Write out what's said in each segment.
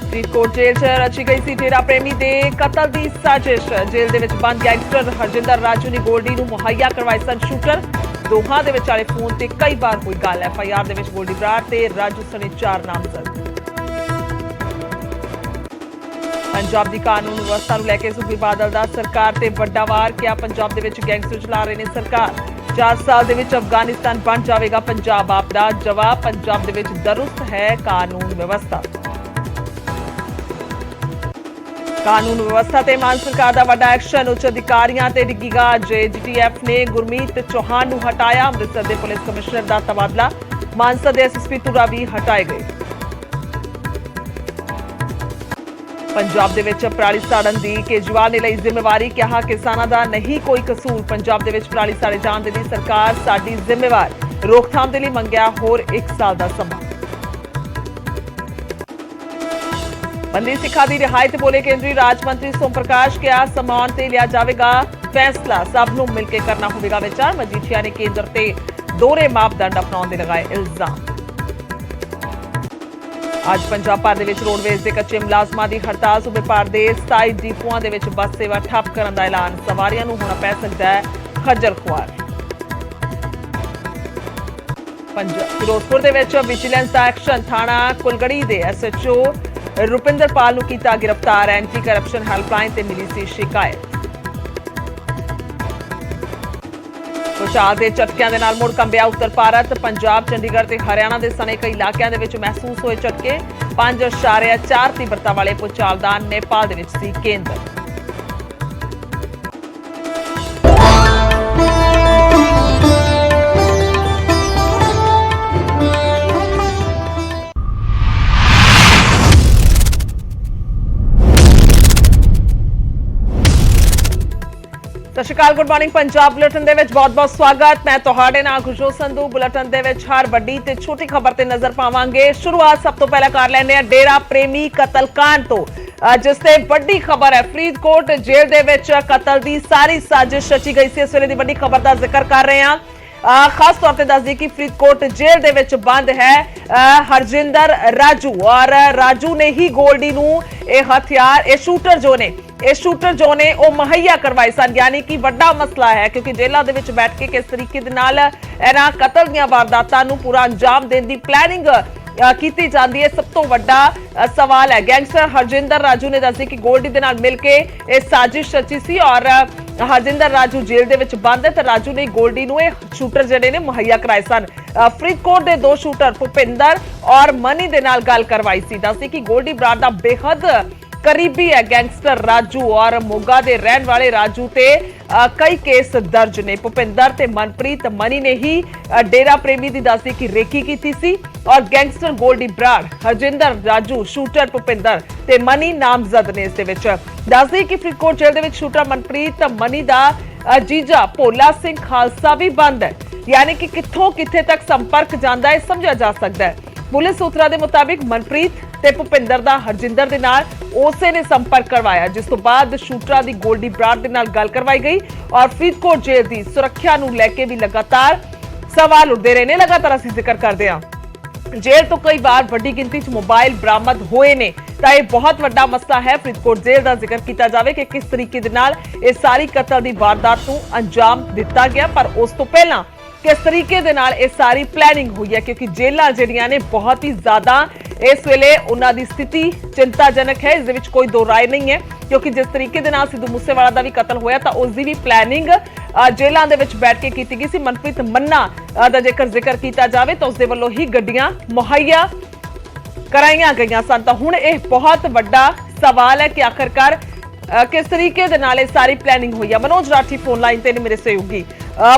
ਫਰੀਦਕੋਟ ਜੇਲ੍ਹ 'ਚ ਰਚੀ ਗਈ ਸੀ ਡੇਰਾ ਪ੍ਰੇਮੀ ਦੇ ਕਤਲ ਦੀ ਸਾਜ਼ਿਸ਼। ਜੇਲ੍ਹ ਦੇ ਵਿੱਚ ਬੰਦ ਗੈਂਗਸਟਰ ਹਰਜਿੰਦਰ ਰਾਜੂ ਨੇ ਗੋਲਡੀ ਨੂੰ ਮੁਹੱਈਆ ਕਰਵਾਏ ਸਨ ਸ਼ੂਟਰ। ਦੋਹਾਂ ਦੇ ਵਿਚਾਲੇ ਫੋਨ ਤੇ ਕਈ ਵਾਰ ਹੋਈ ਗੱਲ। FIR ਦੇ ਵਿੱਚ ਗੋਲਡੀ ਬਰਾੜ ਤੇ ਰਾਜੂ ਸਣੇ 4 ਨਾਮਜ਼ਦ। ਪੰਜਾਬ ਦੀ ਕਾਨੂੰਨ ਵਿਵਸਥਾ ਨੂੰ ਲੈ ਕੇ ਸੁਖਬੀਰ ਬਾਦਲ ਦਾ ਸਰਕਾਰ ਤੇ ਵੱਡਾ ਵਾਰ। ਕਿਹਾ ਪੰਜਾਬ ਦੇ ਵਿੱਚ ਗੈਂਗਸਟਰ ਚਲਾ ਰਹੇ ਨੇ ਸਰਕਾਰ। 4 ਸਾਲ ਦੇ ਵਿੱਚ ਅਫਗਾਨਿਸਤਾਨ ਬਣ ਜਾਵੇਗਾ ਪੰਜਾਬ। ਆਪ ਦਾ ਜਵਾਬ, ਪੰਜਾਬ ਦੇ ਵਿੱਚ ਦਰੁਸਤ ਹੈ ਕਾਨੂੰਨ ਵਿਵਸਥਾ। ਕਾਨੂੰਨ ਵਿਵਸਥਾ ਤੇ ਮਾਨ ਸਰਕਾਰ ਦਾ ਵੱਡਾ ਐਕਸ਼ਨ। ਉੱਚ ਅਧਿਕਾਰੀਆਂ ਤੇ ਡਿੱਗੇਗਾ। JGTF ਨੇ ਗੁਰਮੀਤ ਚੌਹਾਨ ਨੂੰ ਹਟਾਇਆ। ਅੰਮ੍ਰਿਤਸਰ ਦੇ ਪੁਲਿਸ ਕਮਿਸ਼ਨਰ ਦਾ ਤਬਾਦਲਾ। ਮਾਨਸਾ ਦੇ SSP ਤੁਰਾ ਵੀ ਹਟਾਏ ਗਏ। ਪੰਜਾਬ ਦੇ ਵਿੱਚ ਪਰਾਲੀ ਸਾੜਨ ਦੀ ਕੇਜਰੀਵਾਲ ਨੇ ਲਈ ਜ਼ਿੰਮੇਵਾਰੀ। ਕਿਹਾ ਕਿਸਾਨਾਂ ਦਾ ਨਹੀਂ ਕੋਈ ਕਸੂਰ। ਪੰਜਾਬ ਦੇ ਵਿੱਚ ਪਰਾਲੀ ਸਾੜੇ ਜਾਣ ਦੇ ਲਈ ਸਰਕਾਰ ਸਾਡੀ ਜ਼ਿੰਮੇਵਾਰ। ਰੋਕਥਾਮ ਦੇ ਲਈ ਮੰਗਿਆ ਹੋਰ 1 ਸਾਲ ਦਾ ਸਮਾਂ। ਬੰਦੀ ਸਿੱਖਾਂ ਦੀ ਰਿਹਾਈ ਤੇ ਬੋਲੇ ਕੇਂਦਰੀ ਰਾਜ ਮੰਤਰੀ ਸੋਮ ਪ੍ਰਕਾਸ਼। ਕਿਹਾ ਸਮਾਨ ਤੇ ਲਿਆ ਜਾਵੇਗਾ ਫੈਸਲਾ। ਸਭ ਨੂੰ ਮਿਲ ਕੇ ਕਰਨਾ ਹੋਵੇਗਾ ਵਿਚਾਰ। ਮਜੀਠੀਆ ਨੇ ਕੇਂਦਰ ਤੇ ਦੋਹਰੇ ਮਾਪਦੰਡ ਅਪਣਾਉਣ ਦੇ ਲਗਾਏ ਇਲਜ਼ਾਮ। ਅੱਜ ਪੰਜਾਬ ਭਰ ਦੇ ਵਿੱਚ ਰੋਡਵੇਜ਼ ਦੇ ਕੱਚੇ ਮੁਲਾਜ਼ਮਾਂ ਦੀ ਹੜਤਾਲ। ਸੂਬੇ ਭਰ ਦੇ 27 ਡਿਪੂਆਂ ਦੇ ਵਿੱਚ ਬੱਸ ਸੇਵਾ ਠੱਪ ਕਰਨ ਦਾ ਐਲਾਨ। ਸਵਾਰੀਆਂ ਨੂੰ ਹੋਣਾ ਪੈ ਸਕਦਾ ਹੈ ਖੱਜਲ ਖੁਆਰ। ਫਿਰੋਜ਼ਪੁਰ ਦੇ ਵਿੱਚ ਵਿਜੀਲੈਂਸ ਦਾ ਐਕਸ਼ਨ। ਥਾਣਾ ਕੁਲਗੜੀ ਦੇ SHO ਰੁਪਿੰਦਰ ਪਾਲ ਨੂੰ ਕੀਤਾ ਗ੍ਰਿਫਤਾਰ। ਐਂਟੀ ਕਰਪਸ਼ਨ ਹੈਲਪਲਾਈਨ ਤੇ ਮਿਲੀ ਸੀ ਸ਼ਿਕਾਇਤ। ਭੂਚਾਲ ਦੇ ਝਟਕਿਆਂ ਦੇ ਨਾਲ ਮੁੜ ਕੰਬਿਆ ਉੱਤਰ ਭਾਰਤ। ਪੰਜਾਬ, ਚੰਡੀਗੜ੍ਹ ਤੇ ਹਰਿਆਣਾ ਦੇ ਸਣੇ ਕਈ ਇਲਾਕਿਆਂ ਦੇ ਵਿੱਚ ਮਹਿਸੂਸ ਹੋਏ ਝਟਕੇ। 5.4 ਤੀਬਰਤਾ ਵਾਲੇ ਭੂਚਾਲ ਦਾ ਨੇਪਾਲ ਦੇ ਵਿੱਚ ਸੀ ਕੇਂਦਰ। ਸਤਿ ਸ਼੍ਰੀ ਅਕਾਲ, ਗੁੱਡ ਮਾਰਨਿੰਗ ਪੰਜਾਬ ਬੁਲੇਟਿਨ ਦੇ ਵਿੱਚ ਬਹੁਤ-ਬਹੁਤ ਸਵਾਗਤ। ਮੈਂ ਤੁਹਾਡੇ ਨਾਲ ਖੁਸ਼ਬੂ ਸੰਧੂ। ਬੁਲੇਟਿਨ ਦੇ ਵਿੱਚ ਹਰ ਵੱਡੀ ਤੇ ਛੋਟੀ ਖਬਰ ਤੇ ਨਜ਼ਰ ਪਾਵਾਂਗੇ। ਸ਼ੁਰੂਆਤ ਸਭ ਤੋਂ ਪਹਿਲਾਂ ਕਰ ਲੈਂਦੇ ਹਾਂ ਡੇਰਾ ਪ੍ਰੇਮੀ ਕਤਲकांड ਤੋਂ, ਜਿਸ ਤੇ ਵੱਡੀ ਖਬਰ ਹੈ। ਫਰੀਦਕੋਟ ਜੇਲ੍ਹ ਦੇ ਵਿੱਚ ਕਤਲ ਦੀ ਸਾਰੀ ਸਾਜ਼ਿਸ਼ ਰਚੀ ਗਈ ਸੀ। ਇਸ ਵੇਲੇ ਦੀ ਵੱਡੀ ਖਬਰ ਦਾ ਜ਼ਿਕਰ ਕਰ ਰਹੇ ਹਾਂ। ਖਾਸ ਤੌਰ ਤੇ ਦੱਸ ਦਈਏ ਕਿ ਫਰੀਦਕੋਟ ਜੇਲ੍ਹ ਦੇ ਵਿੱਚ ਬੰਦ ਹੈ ਹਰਜਿੰਦਰ ਰਾਜੂ, ਔਰ ਰਾਜੂ ਨੇ ਹੀ ਗੋਲਡੀ ਨੂੰ ਇਹ ਹਥਿਆਰ, ਇਹ ਸ਼ੂਟਰ ਜੋ ਨੇ ਉਹ ਮੁਹੱਈਆ ਕਰਵਾਏ ਸਨ। ਯਾਨੀ ਕਿ ਵੱਡਾ ਮਸਲਾ ਹੈ, ਕਿਉਂਕਿ ਜੇਲ੍ਹਾਂ ਦੇ ਵਿੱਚ ਬੈਠ ਕੇ ਕਿਸ ਤਰੀਕੇ ਦੇ ਨਾਲ ਇਹਨਾਂ ਕਤਲ ਦੀਆਂ ਵਾਰਦਾਤਾਂ ਨੂੰ ਪੂਰਾ ਅੰਜਾਮ ਦੇਣ ਦੀ ਪਲੈਨਿੰਗ ਕੀਤੀ ਜਾਂਦੀ ਹੈ, ਸਭ ਤੋਂ ਵੱਡਾ ਸਵਾਲ ਹੈ। ਗੈਂਗਸਟਰ ਹਰਜਿੰਦਰ ਰਾਜੂ ਨੇ ਦੱਸਿਆ ਕਿ ਗੋਲਡੀ ਦੇ ਨਾਲ ਮਿਲ ਕੇ ਇਹ ਸਾਜ਼ਿਸ਼ ਰਚੀ ਸੀ, ਔਰ ਹਰਜਿੰਦਰ ਰਾਜੂ ਜੇਲ੍ਹ ਦੇ ਵਿੱਚ ਬੰਦ ਹੈ ਤੇ ਰਾਜੂ ਨੇ ਗੋਲਡੀ ਨੂੰ ਇਹ ਸ਼ੂਟਰ ਜਿਹੜੇ ਨੇ ਮੁਹੱਈਆ ਕਰਾਏ ਸਨ। ਫਰੀਦਕੋਟ ਦੇ 2 ਸ਼ੂਟਰ ਭੁਪਿੰਦਰ ਔਰ ਮਨੀ ਦੇ ਨਾਲ ਗੱਲ ਕਰਵਾਈ ਸੀ। ਦੱਸਦੇ ਕਿ ਗੋਲਡੀ ਬਰਾੜ ਦਾ ਬੇਹੱਦ ਕਰੀਬੀ ਹੈ ਗੈਂਗਸਟਰ ਰਾਜੂ, ਔਰ ਮੋਗਾ ਦੇ ਰਹਿਣ ਵਾਲੇ ਰਾਜੂ ਤੇ ਕਈ ਕੇਸ ਦਰਜ ਨੇ। ਭੁਪਿੰਦਰ ਤੇ ਮਨਪ੍ਰੀਤ ਮਨੀ ਨੇ ਹੀ ਡੇਰਾ ਪ੍ਰੇਮੀ ਦੀ ਦੱਸਦੀ ਕਿ ਰੇਕੀ ਕੀਤੀ ਸੀ, ਔਰ ਗੈਂਗਸਟਰ ਗੋਲਡੀ ਬਰਾੜ, ਹਰਜਿੰਦਰ ਰਾਜੂ, ਸ਼ੂਟਰ ਭੁਪਿੰਦਰ ਤੇ ਮਨੀ ਨਾਮਜ਼ਦ ਨੇ। ਇਸ ਦੇ ਵਿੱਚ ਦੱਸਦੀ ਕਿ ਫਰੀਦਕੋਟ ਜੇਲ੍ਹ ਦੇ ਵਿੱਚ ਸ਼ੂਟਰ ਮਨਪ੍ਰੀਤ ਮਨੀ ਦਾ ਜੀਜਾ ਭੋਲਾ ਸਿੰਘ ਖਾਲਸਾ ਵੀ ਬੰਦ ਹੈ। ਯਾਨੀ ਕਿ ਕਿੱਥੋਂ ਕਿੱਥੇ ਤੱਕ ਸੰਪਰਕ ਜਾਂਦਾ ਹੈ ਸਮਝਿਆ ਜਾ ਸਕਦਾ ਹੈ। ਪੁਲਿਸ ਸੂਤਰਾਂ ਦੇ ਮੁਤਾਬਿਕ ਮਨਪ੍ਰੀਤ ਤੇ ਭੁਪਿੰਦਰ ਦਾ ਹਰਜਿੰਦਰ ਦੇ ਨਾਲ ਉਸੇ ਨੇ ਸੰਪਰਕ ਕਰਵਾਇਆ, ਜਿਸ ਤੋਂ ਬਾਅਦ ਸ਼ੂਟਰਾਂ ਦੀ ਗੋਲਡੀ ਬਰਾੜ ਦੇ ਨਾਲ ਗੱਲ ਕਰਵਾਈ ਗਈ। ਔਰ ਫਰੀਦਕੋਟ ਜੇਲ੍ਹ ਦੀ ਸੁਰੱਖਿਆ ਨੂੰ ਲੈ ਕੇ ਵੀ ਲਗਾਤਾਰ ਸਵਾਲ ਉੱਠਦੇ ਰਹੇ ਨੇ। ਲਗਾਤਾਰ ਅਸੀਂ ਜ਼ਿਕਰ ਕਰਦੇ ਹਾਂ, ਜੇਲ੍ਹ ਤੋਂ ਕਈ ਵਾਰ ਵੱਡੀ ਗਿਣਤੀ 'ਚ ਮੋਬਾਈਲ ਬਰਾਮਦ ਹੋਏ ਨੇ, ਤਾਂ ਇਹ ਬਹੁਤ ਵੱਡਾ ਮਸਲਾ ਹੈ। ਫਰੀਦਕੋਟ ਜੇਲ੍ਹ ਦਾ ਜ਼ਿਕਰ ਕੀਤਾ ਜਾਵੇ ਕਿ ਕਿਸ ਤਰੀਕੇ ਦੇ ਨਾਲ ਇਹ ਸਾਰੀ ਕਤਲ ਦੀ ਵਾਰਦਾਤ ਨੂੰ ਅੰਜਾਮ ਦਿੱਤਾ ਗਿਆ, ਪਰ ਉਸ ਤੋਂ ਪਹਿਲਾਂ ਕਿਸ ਤਰੀਕੇ ਦੇ ਨਾਲ ਇਹ ਸਾਰੀ ਪਲੈਨਿੰਗ ਹੋਈ ਹੈ, ਕਿਉਂਕਿ ਜੇਲ੍ਹਾਂ ਜਿਹੜੀਆਂ ਨੇ ਬਹੁਤ ਹੀ ਜ਼ਿਆਦਾ ਇਸ ਵੇਲੇ ਉਹਨਾਂ ਦੀ ਸਥਿਤੀ ਚਿੰਤਾਜਨਕ ਹੈ। ਇਸ ਦੇ ਵਿੱਚ ਕੋਈ ਦੋ ਰਾਏ ਨਹੀਂ ਹੈ, ਕਿਉਂਕਿ ਜਿਸ ਤਰੀਕੇ ਦੇ ਨਾਲ ਸਿੱਧੂ ਮੂਸੇਵਾਲਾ ਦਾ ਵੀ ਕਤਲ ਹੋਇਆ ਤਾਂ ਉਸ ਦੀ ਵੀ ਪਲੈਨਿੰਗ ਜੇਲ੍ਹਾਂ ਦੇ ਵਿੱਚ ਬੈਠ ਕੇ ਕੀਤੀ ਗਈ ਸੀ। ਮਨਪ੍ਰੀਤ ਮੰਨਾ ਦਾ ਜੇਕਰ ਜ਼ਿਕਰ ਕੀਤਾ ਜਾਵੇ ਤਾਂ ਉਸਦੇ ਵੱਲੋਂ ਹੀ ਗੱਡੀਆਂ ਮੁਹੱਈਆ ਕਰਾਈਆਂ ਗਈਆਂ ਸਨ। ਤਾਂ ਹੁਣ ਇਹ ਬਹੁਤ ਵੱਡਾ ਸਵਾਲ ਹੈ ਕਿ ਆਖਰਕਾਰ ਕਿਸ ਤਰੀਕੇ ਦੇ ਨਾਲ ਇਹ ਸਾਰੀ ਪਲੈਨਿੰਗ ਹੋਈ ਹੈ। ਮਨੋਜ ਰਾਠੀ ਫੋਨ ਲਾਈਨ ਤੇ ਨੇ ਮੇਰੇ ਸਹਿਯੋਗੀ।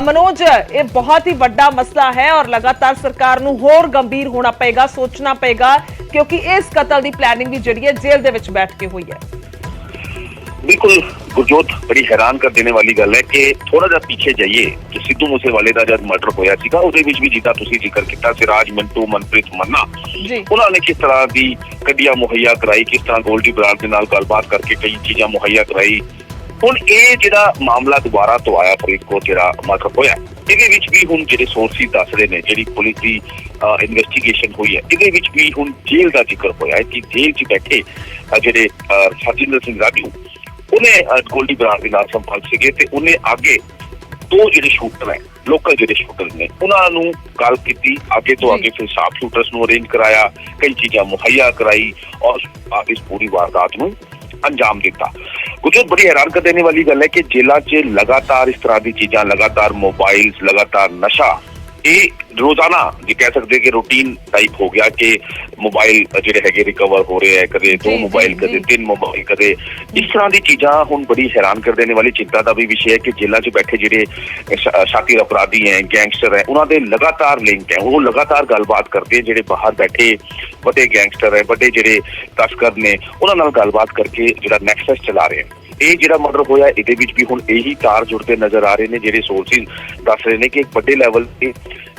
ਮਨੋਜ, ਇਹ ਬਹੁਤ ਹੀ ਵੱਡਾ ਮਸਲਾ ਹੈ ਔਰ ਲਗਾਤਾਰ ਸਰਕਾਰ ਨੂੰ ਹੋਰ ਗੰਭੀਰ ਹੋਣਾ ਪਏਗਾ, ਸੋਚਣਾ ਪਏਗਾ, ਕਿਉਂਕਿ ਇਸ ਕਤਲ ਦੀ ਪਲੈਨਿੰਗ ਵੀ ਜਿਹੜੀ ਹੈ ਜੇਲ੍ਹ ਦੇ ਵਿੱਚ ਬੈਠ ਕੇ ਹੋਈ ਹੈ। बिल्कुल गुरजोत, बड़ी हैरान कर देने वाली गल है कि थोड़ा जा पीछे जाइए कि सिद्धू मूसेवाले का जब मर्डर होया सीगा उहदे विच भी जिद्दां तुसीं जिक्र कीता सिराज मंटू मनप्रीत मन्ना उन्होंने किस तरह की गड्डियां मुहैया कराई, किस तरह गोल्डी बराड़ दे नाल गलबात करके कई चीज़ां मुहैया कराई। हुण ये जिहड़ा मामला दोबारा तो आया फरीदकोट जिहड़ा मर्डर होया ਇਹਦੇ ਵਿੱਚ ਵੀ ਹੁਣ ਜਿਹੜੇ ਸੋਰਸਿਸ ਦੱਸ ਰਹੇ ਨੇ, ਜਿਹੜੀ ਪੁਲਿਸ ਦੀ ਇਨਵੈਸਟੀਗੇਸ਼ਨ ਹੋਈ ਹੈ, ਇਹਦੇ ਵਿੱਚ ਵੀ ਹੁਣ ਜੇਲ੍ਹ ਦਾ ਜ਼ਿਕਰ ਹੋਇਆ ਹੈ ਕਿ ਜੇਲ੍ਹ 'ਚ ਬੈਠੇ ਜਿਹੜੇ ਹਰਜਿੰਦਰ ਸਿੰਘ ਰਾਜੂ, ਉਹਨੇ ਗੋਲਡੀ ਬਰਾੜ ਦੇ ਨਾਲ ਸੰਪਰਕ ਸੀਗੇ ਤੇ ਉਹਨੇ ਅੱਗੇ ਦੋ ਜਿਹੜੇ ਸ਼ੂਟਰ ਹੈ, ਲੋਕਲ ਜਿਹੜੇ ਸ਼ੂਟਰ ਨੇ, ਉਹਨਾਂ ਨੂੰ ਗੱਲ ਕੀਤੀ, ਅੱਗੇ ਤੋਂ ਅੱਗੇ ਫਿਰ ਸਾਫ ਸ਼ੂਟਰਸ ਨੂੰ ਅਰੇਂਜ ਕਰਾਇਆ, ਕਈ ਚੀਜ਼ਾਂ ਮੁਹੱਈਆ ਕਰਾਈ ਔਰ ਇਸ ਪੂਰੀ ਵਾਰਦਾਤ ਨੂੰ ਅੰਜਾਮ ਦਿੱਤਾ। ਕੁਝ ਬੜੀ ਹੈਰਾਨ ਕਰ ਦੇਣੇ ਵਾਲੀ ਗੱਲ ਹੈ ਕਿ ਜੇਲ੍ਹਾਂ 'ਚ ਲਗਾਤਾਰ ਇਸ ਤਰ੍ਹਾਂ ਦੀ ਚੀਜ਼ਾਂ, ਲਗਾਤਾਰ ਮੋਬਾਈਲਸ, ਲਗਾਤਾਰ ਨਸ਼ਾ, ਇਹ ਰੋਜ਼ਾਨਾ ਜੇ ਕਹਿ ਸਕਦੇ ਕਿ ਰੂਟੀਨ ਟਾਈਪ ਹੋ ਗਿਆ ਕਿ ਮੋਬਾਈਲ ਜਿਹੜੇ ਹੈਗੇ ਰਿਕਵਰ ਹੋ ਰਹੇ ਹੈ, ਕਦੇ 2 ਮੋਬਾਈਲ, ਕਦੇ 3 ਮੋਬਾਈਲ, ਕਦੇ ਇਸ ਤਰ੍ਹਾਂ ਦੀ ਚੀਜ਼ਾਂ। ਹੁਣ ਬੜੀ ਹੈਰਾਨ ਕਰ ਦੇਣੇ ਵਾਲੀ ਚਿੰਤਾ ਦਾ ਵੀ ਵਿਸ਼ੇ ਹੈ ਕਿ ਜੇਲ੍ਹਾਂ 'ਚ ਬੈਠੇ ਜਿਹੜੇ ਸ਼ਾਤਿਰ ਅਪਰਾਧੀ ਹੈ, ਗੈਂਗਸਟਰ ਹੈ, ਉਹਨਾਂ ਦੇ ਲਗਾਤਾਰ ਲਿੰਕ ਹੈ, ਉਹ ਲਗਾਤਾਰ ਗੱਲਬਾਤ ਕਰਦੇ, ਜਿਹੜੇ ਬਾਹਰ ਬੈਠੇ ਵੱਡੇ ਗੈਂਗਸਟਰ ਹੈ, ਵੱਡੇ ਜਿਹੜੇ ਤਸਕਰ ਨੇ, ਉਹਨਾਂ ਨਾਲ ਗੱਲਬਾਤ ਕਰਕੇ ਜਿਹੜਾ ਨੈਕਸਸ ਚਲਾ ਰਹੇ ਹੈ। ਇਹ ਜਿਹੜਾ ਮਰਡਰ ਹੋਇਆ, ਇਹਦੇ ਵਿੱਚ ਵੀ ਹੁਣ ਇਹੀ ਤਾਰ ਜੁੜਦੇ ਨਜ਼ਰ ਆ ਰਹੇ ਨੇ। ਜਿਹੜੇ ਸੋਰਸਿਸ ਦੱਸ ਰਹੇ ਨੇ ਕਿ ਇੱਕ ਵੱਡੇ ਲੈਵਲ ਤੇ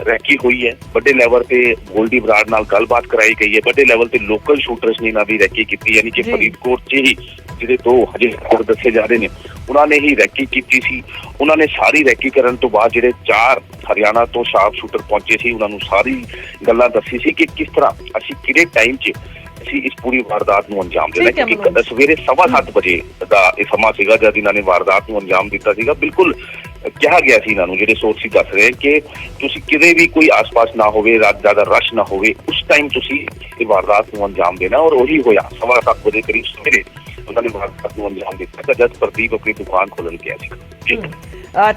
ਰੈਕੀ ਹੋਈ ਹੈ, ਵੱਡੇ ਲੈਵਲ ਤੇ ਗੋਲਡੀ ਬਰਾੜ ਨਾਲ ਗੱਲਬਾਤ ਕਰਾਈ ਗਈ ਹੈ, ਵੱਡੇ ਲੈਵਲ ਤੇ ਲੋਕਲ ਸ਼ੂਟਰਸ ਨੇ ਇਹਨਾਂ ਦੀ ਰੈਕੀ ਕੀਤੀ, ਯਾਨੀ ਕਿ ਫਰੀਦਕੋਟ 'ਚ ਹੀ ਜਿਹੜੇ 2 ਹਜੇ ਦੱਸੇ ਜਾ ਰਹੇ ਨੇ, ਉਹਨਾਂ ਨੇ ਹੀ ਰੈਕੀ ਕੀਤੀ ਸੀ। ਉਹਨਾਂ ਨੇ ਸਾਰੀ ਰੈਕੀ ਕਰਨ ਤੋਂ ਬਾਅਦ ਜਿਹੜੇ 4 ਹਰਿਆਣਾ ਤੋਂ ਸ਼ਾਰਪ ਸ਼ੂਟਰ ਪਹੁੰਚੇ ਸੀ, ਉਹਨਾਂ ਨੂੰ ਸਾਰੀ ਗੱਲਾਂ ਦੱਸੀ ਸੀ ਕਿ ਕਿਸ ਤਰ੍ਹਾਂ ਅਸੀਂ ਕਿਹੜੇ ਟਾਈਮ 'ਚ ਅਸੀਂ ਇਸ ਪੂਰੀ ਵਾਰਦਾਤ ਨੂੰ ਅੰਜਾਮ ਦੇਣਾ। ਕਿਉਂਕਿ ਸਵੇਰੇ 7:15 ਵਜੇ ਦਾ ਇਹ ਸਮਾਂ ਸੀਗਾ ਜਦ ਇਹਨਾਂ ਨੇ ਵਾਰਦਾਤ ਨੂੰ ਅੰਜਾਮ ਦਿੱਤਾ ਸੀਗਾ। ਬਿਲਕੁਲ ਕਿਹਾ ਗਿਆ ਸੀ ਇਹਨਾਂ ਨੂੰ, ਜਿਹੜੇ ਸੋਰਸਿਸ ਦੱਸ ਰਹੇ ਕਿ ਤੁਸੀਂ ਕਿਤੇ ਵੀ ਕੋਈ ਆਸ-ਪਾਸ ਨਾ ਹੋਵੇ, ਰਾਤ ਜ਼ਿਆਦਾ ਰਸ਼ ਨਾ ਹੋਵੇ, ਉਸ ਟਾਈਮ ਤੁਸੀਂ ਇਹ ਵਾਰਦਾਤ ਨੂੰ ਅੰਜਾਮ ਦੇਣਾ, ਔਰ ਉਹੀ ਹੋਇਆ। 7:15 ਵਜੇ ਕਰੀਬ ਸਵੇਰੇ ਉਹਨਾਂ ਨੇ ਵਾਰਦਾਤ ਨੂੰ ਅੰਜਾਮ ਦਿੱਤਾ ਜਦ ਪ੍ਰਦੀਪ ਆਪਣੀ ਦੁਕਾਨ ਖੋਲ੍ਹਣ ਗਿਆ ਸੀ।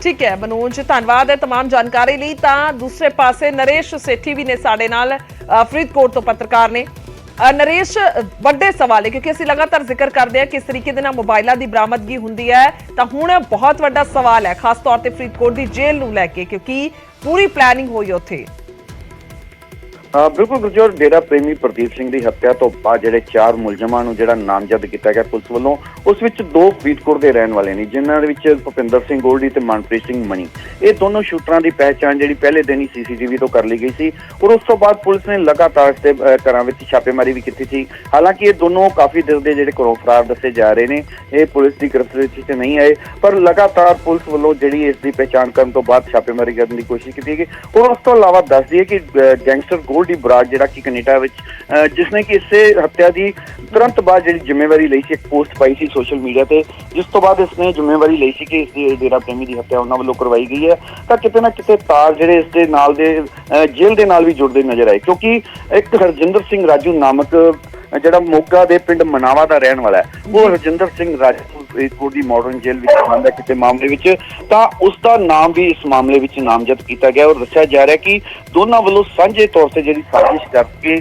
ਠੀਕ ਹੈ ਮਨੋਜ, ਧੰਨਵਾਦ ਹੈ तमाम ਜਾਣਕਾਰੀ ਲਈ। ਤਾਂ ਦੂਸਰੇ ਪਾਸੇ ਨਰੇਸ਼ ਸੇਠੀ ਵੀ ਨੇ ਸਾਡੇ ਨਾਲ, ਫਰੀਦਕੋਟ ਤੋਂ ਪੱਤਰਕਾਰ ਨੇ। ਨਰੇਸ਼, ਵੱਡੇ ਸਵਾਲ ਹੈ ਕਿਉਂਕਿ ਅਸੀਂ ਲਗਾਤਾਰ ਜ਼ਿਕਰ ਕਰਦੇ ਹਾਂ ਕਿਸ ਤਰੀਕੇ ਦੇ ਨਾਲ ਮੋਬਾਈਲਾਂ ਦੀ ਬਰਾਮਦਗੀ ਹੁੰਦੀ ਹੈ, ਤਾਂ ਹੁਣ ਬਹੁਤ ਵੱਡਾ ਸਵਾਲ ਹੈ ਖਾਸ ਤੌਰ ਤੇ ਫਰੀਦਕੋਟ ਦੀ ਜੇਲ੍ਹ ਨੂੰ ਲੈ ਕੇ, ਕਿਉਂਕਿ ਪੂਰੀ ਪਲੈਨਿੰਗ ਹੋਈ ਉੱਥੇ। ਬਿਲਕੁਲ ਗੁਰਜੋਤ, ਡੇਰਾ ਪ੍ਰੇਮੀ ਪ੍ਰਦੀਪ ਸਿੰਘ ਦੀ ਹੱਤਿਆ ਤੋਂ ਬਾਅਦ ਜਿਹੜੇ 4 ਮੁਲਜ਼ਮਾਂ ਨੂੰ ਜਿਹੜਾ ਨਾਮਜ਼ਦ ਕੀਤਾ ਗਿਆ ਪੁਲਿਸ ਵੱਲੋਂ, ਉਸ ਵਿੱਚ 2 ਫਰੀਦਕੋਟ ਦੇ ਰਹਿਣ ਵਾਲੇ ਨੇ, ਜਿਨ੍ਹਾਂ ਦੇ ਵਿੱਚ ਭੁਪਿੰਦਰ ਸਿੰਘ ਗੋਲਡੀ ਤੇ ਮਨਪ੍ਰੀਤ ਸਿੰਘ ਮਣੀ। ਇਹ ਦੋਨੋਂ ਸ਼ੂਟਰਾਂ ਦੀ ਪਹਿਚਾਣ ਜਿਹੜੀ ਪਹਿਲੇ ਦਿਨ ਹੀ CCTV ਤੋਂ ਕਰ ਲਈ ਗਈ ਸੀ ਔਰ ਉਸ ਤੋਂ ਬਾਅਦ ਪੁਲਿਸ ਨੇ ਲਗਾਤਾਰ ਇਸ ਦੇ ਘਰਾਂ ਵਿੱਚ ਛਾਪੇਮਾਰੀ ਵੀ ਕੀਤੀ ਸੀ। ਹਾਲਾਂਕਿ ਇਹ ਦੋਨੋਂ ਕਾਫੀ ਦਿਨ ਦੇ ਜਿਹੜੇ ਘਰੋਂ ਫਰਾਰ ਦੱਸੇ ਜਾ ਰਹੇ ਨੇ, ਇਹ ਪੁਲਿਸ ਦੀ ਗ੍ਰਿਫਤ ਵਿੱਚ ਨਹੀਂ ਆਏ, ਪਰ ਲਗਾਤਾਰ ਪੁਲਿਸ ਵੱਲੋਂ ਜਿਹੜੀ ਇਸ ਦੀ ਪਹਿਚਾਣ ਕਰਨ ਤੋਂ ਬਾਅਦ ਛਾਪੇਮਾਰੀ ਕਰਨ ਦੀ ਕੋਸ਼ਿਸ਼ ਕੀਤੀ ਗਈ। ਔਰ ਉਸ ਤੋਂ ਇਲਾਵਾ ਦੱਸ ਦਈਏ ਕਿ ਗੈਂਗਸਟਰ ਗੋਲਡੀ ਬਰਾੜ ਜਿਹੜਾ ਕਿ ਕੈਨੇਡਾ ਵਿੱਚ, ਜਿਸਨੇ ਕਿ ਇਸੇ ਹੱਤਿਆ ਦੀ ਤੁਰੰਤ ਬਾਅਦ ਜਿਹੜੀ ਜ਼ਿੰਮੇਵਾਰੀ ਲਈ ਸੀ, ਇੱਕ ਪੋਸਟ ਪਾਈ ਸੀ ਸੋਸ਼ਲ ਮੀਡੀਆ ਤੇ, ਜਿਸ ਤੋਂ ਬਾਅਦ ਇਸਨੇ ਜ਼ਿੰਮੇਵਾਰੀ ਲਈ ਸੀ ਕਿ ਇਸ ਦੀ ਡੇਰਾ ਪ੍ਰੇਮੀ ਦੀ ਹੱਤਿਆ ਉਹਨਾਂ ਵੱਲੋਂ ਕਰਵਾਈ ਗਈ ਹੈ। ਤਾਂ ਕਿਤੇ ਨਾ ਕਿਤੇ ਤਾਰ ਜਿਹੜੇ ਇਸ ਦੇ ਨਾਲ ਦੇ ਜੇਲ੍ਹ ਦੇ ਨਾਲ ਵੀ ਜੁੜਦੇ ਨਜ਼ਰ ਆਏ, ਕਿਉਂਕਿ ਇੱਕ ਹਰਜਿੰਦਰ ਸਿੰਘ ਰਾਜੂ ਨਾਮਕ ਜਿਹੜਾ ਮੋਗਾ ਦੇ ਪਿੰਡ ਮਨਾਵਾ ਦਾ ਰਹਿਣ ਵਾਲਾ ਹੈ, ਉਹ ਹਰਜਿੰਦਰ ਸਿੰਘ ਰਾਜੂ ਫਰੀਦਕੋਟ ਦੀ ਮਾਡਰਨ ਜੇਲ੍ਹ ਵਿੱਚ ਬੰਦ ਹੈ ਕਿਸੇ ਮਾਮਲੇ ਵਿੱਚ, ਤਾਂ ਉਸ ਦਾ ਨਾਮ ਵੀ ਇਸ ਮਾਮਲੇ ਵਿੱਚ ਨਾਮਜ਼ਦ ਕੀਤਾ ਗਿਆ ਔਰ ਦੱਸਿਆ ਜਾ ਰਿਹਾ ਕਿ ਦੋਨਾਂ ਵੱਲੋਂ ਸਾਂਝੇ ਤੌਰ ਤੇ ਜਿਹੜੀ ਸਾਜ਼ਿਸ਼ ਕਰਕੇ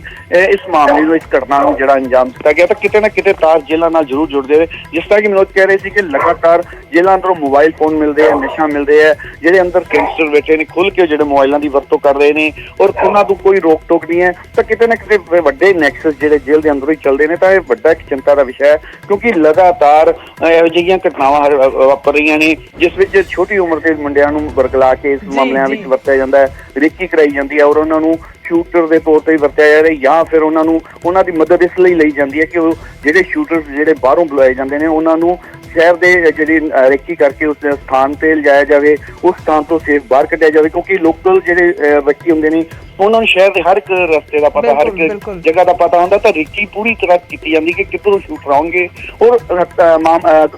ਇਸ ਮਾਮਲੇ ਨੂੰ, ਇਸ ਘਟਨਾ ਨੂੰ ਜਿਹੜਾ ਅੰਜਾਮ ਦਿੱਤਾ ਗਿਆ। ਤਾਂ ਕਿਤੇ ਨਾ ਕਿਤੇ ਤਾਰ ਜੇਲ੍ਹਾਂ ਨਾਲ ਜ਼ਰੂਰ ਜੁੜਦੇ ਰਹੇ। ਜਿਸ ਤਰ੍ਹਾਂ ਕਿ ਮਨੋਜ ਕਹਿ ਰਹੇ ਸੀ ਕਿ ਲਗਾਤਾਰ ਜੇਲ੍ਹਾਂ ਅੰਦਰੋਂ ਮੋਬਾਈਲ ਫੋਨ ਮਿਲਦੇ ਆ, ਨਸ਼ਾ ਮਿਲਦੇ ਆ, ਜਿਹੜੇ ਅੰਦਰ ਗੈਂਗਸਟਰ ਬੈਠੇ ਨੇ ਖੁੱਲ੍ਹ ਕੇ ਜਿਹੜੇ ਮੋਬਾਈਲਾਂ ਦੀ ਵਰਤੋਂ ਕਰ ਰਹੇ ਨੇ ਔਰ ਉਹਨਾਂ ਤੋਂ ਕੋਈ ਰੋਕ ਟੋਕ ਨਹੀਂ ਹੈ। ਤਾਂ ਕਿਤੇ ਨਾ ਕਿਤੇ ਵੱਡੇ ਨੈਕਸਸ ਜਿਹੜੇ ਜੇਲ੍ਹ ਦੇ ਅੰਦਰੋਂ ਹੀ ਚੱਲਦੇ ਨੇ, ਤਾਂ ਇਹ ਵੱਡਾ ਇੱਕ ਚਿੰਤਾ ਦਾ ਵਿਸ਼ਾ ਹੈ, ਕਿਉਂਕਿ ਲਗਾਤਾਰ ਇਹੋ ਜਿਹੀਆਂ ਘਟਨਾਵਾਂ ਵਾਪਰ ਰਹੀਆਂ ਨੇ ਜਿਸ ਵਿੱਚ ਛੋਟੀ ਉਮਰ ਦੇ ਮੁੰਡਿਆਂ ਨੂੰ ਵਰਗਲਾ ਕੇ ਇਸ ਮਾਮਲਿਆਂ ਵਿੱਚ ਵਰਤਿਆ ਜਾਂਦਾ ਹੈ, ਰੇਕੀ ਕਰਾਈ ਜਾਂਦੀ ਹੈ ਔਰ ਉਹਨਾਂ ਨੂੰ ਸ਼ੂਟਰ ਦੇ ਤੌਰ ਤੇ ਵਰਤਿਆ ਜਾ ਰਿਹਾ, ਜਾਂ ਫਿਰ ਉਹਨਾਂ ਦੀ ਮਦਦ ਇਸ ਲਈ ਲਈ ਜਾਂਦੀ ਹੈ ਕਿ ਉਹ ਜਿਹੜੇ ਸ਼ੂਟਰ ਜਿਹੜੇ ਬਾਹਰੋਂ ਬੁਲਾਏ ਜਾਂਦੇ ਨੇ ਉਹਨਾਂ ਨੂੰ ਸ਼ਹਿਰ ਦੇ ਜਿਹੜੀ ਰੇਕੀ ਕਰਕੇ ਉਸ ਸਥਾਨ ਤੇ ਲਿਜਾਇਆ ਜਾਵੇ, ਉਸ ਸਥਾਨ ਤੋਂ ਸੇਫ ਬਾਹਰ ਕੱਢਿਆ ਜਾਵੇ, ਕਿਉਂਕਿ ਲੋਕਲ ਜਿਹੜੇ ਬੱਚੇ ਹੁੰਦੇ ਨੇ ਉਹਨਾਂ ਨੂੰ ਸ਼ਹਿਰ ਦੇ ਹਰ ਇੱਕ ਰਸਤੇ ਦਾ ਪਤਾ, ਹਰ ਇੱਕ ਜਗ੍ਹਾ ਦਾ ਪਤਾ ਹੁੰਦਾ। ਤਾਂ ਰੇਕੀ ਪੂਰੀ ਤਰ੍ਹਾਂ ਕੀਤੀ ਜਾਂਦੀ ਕਿ ਕਿੱਧਰੋਂ ਸ਼ੂਟਰ ਆਉਣਗੇ ਔਰ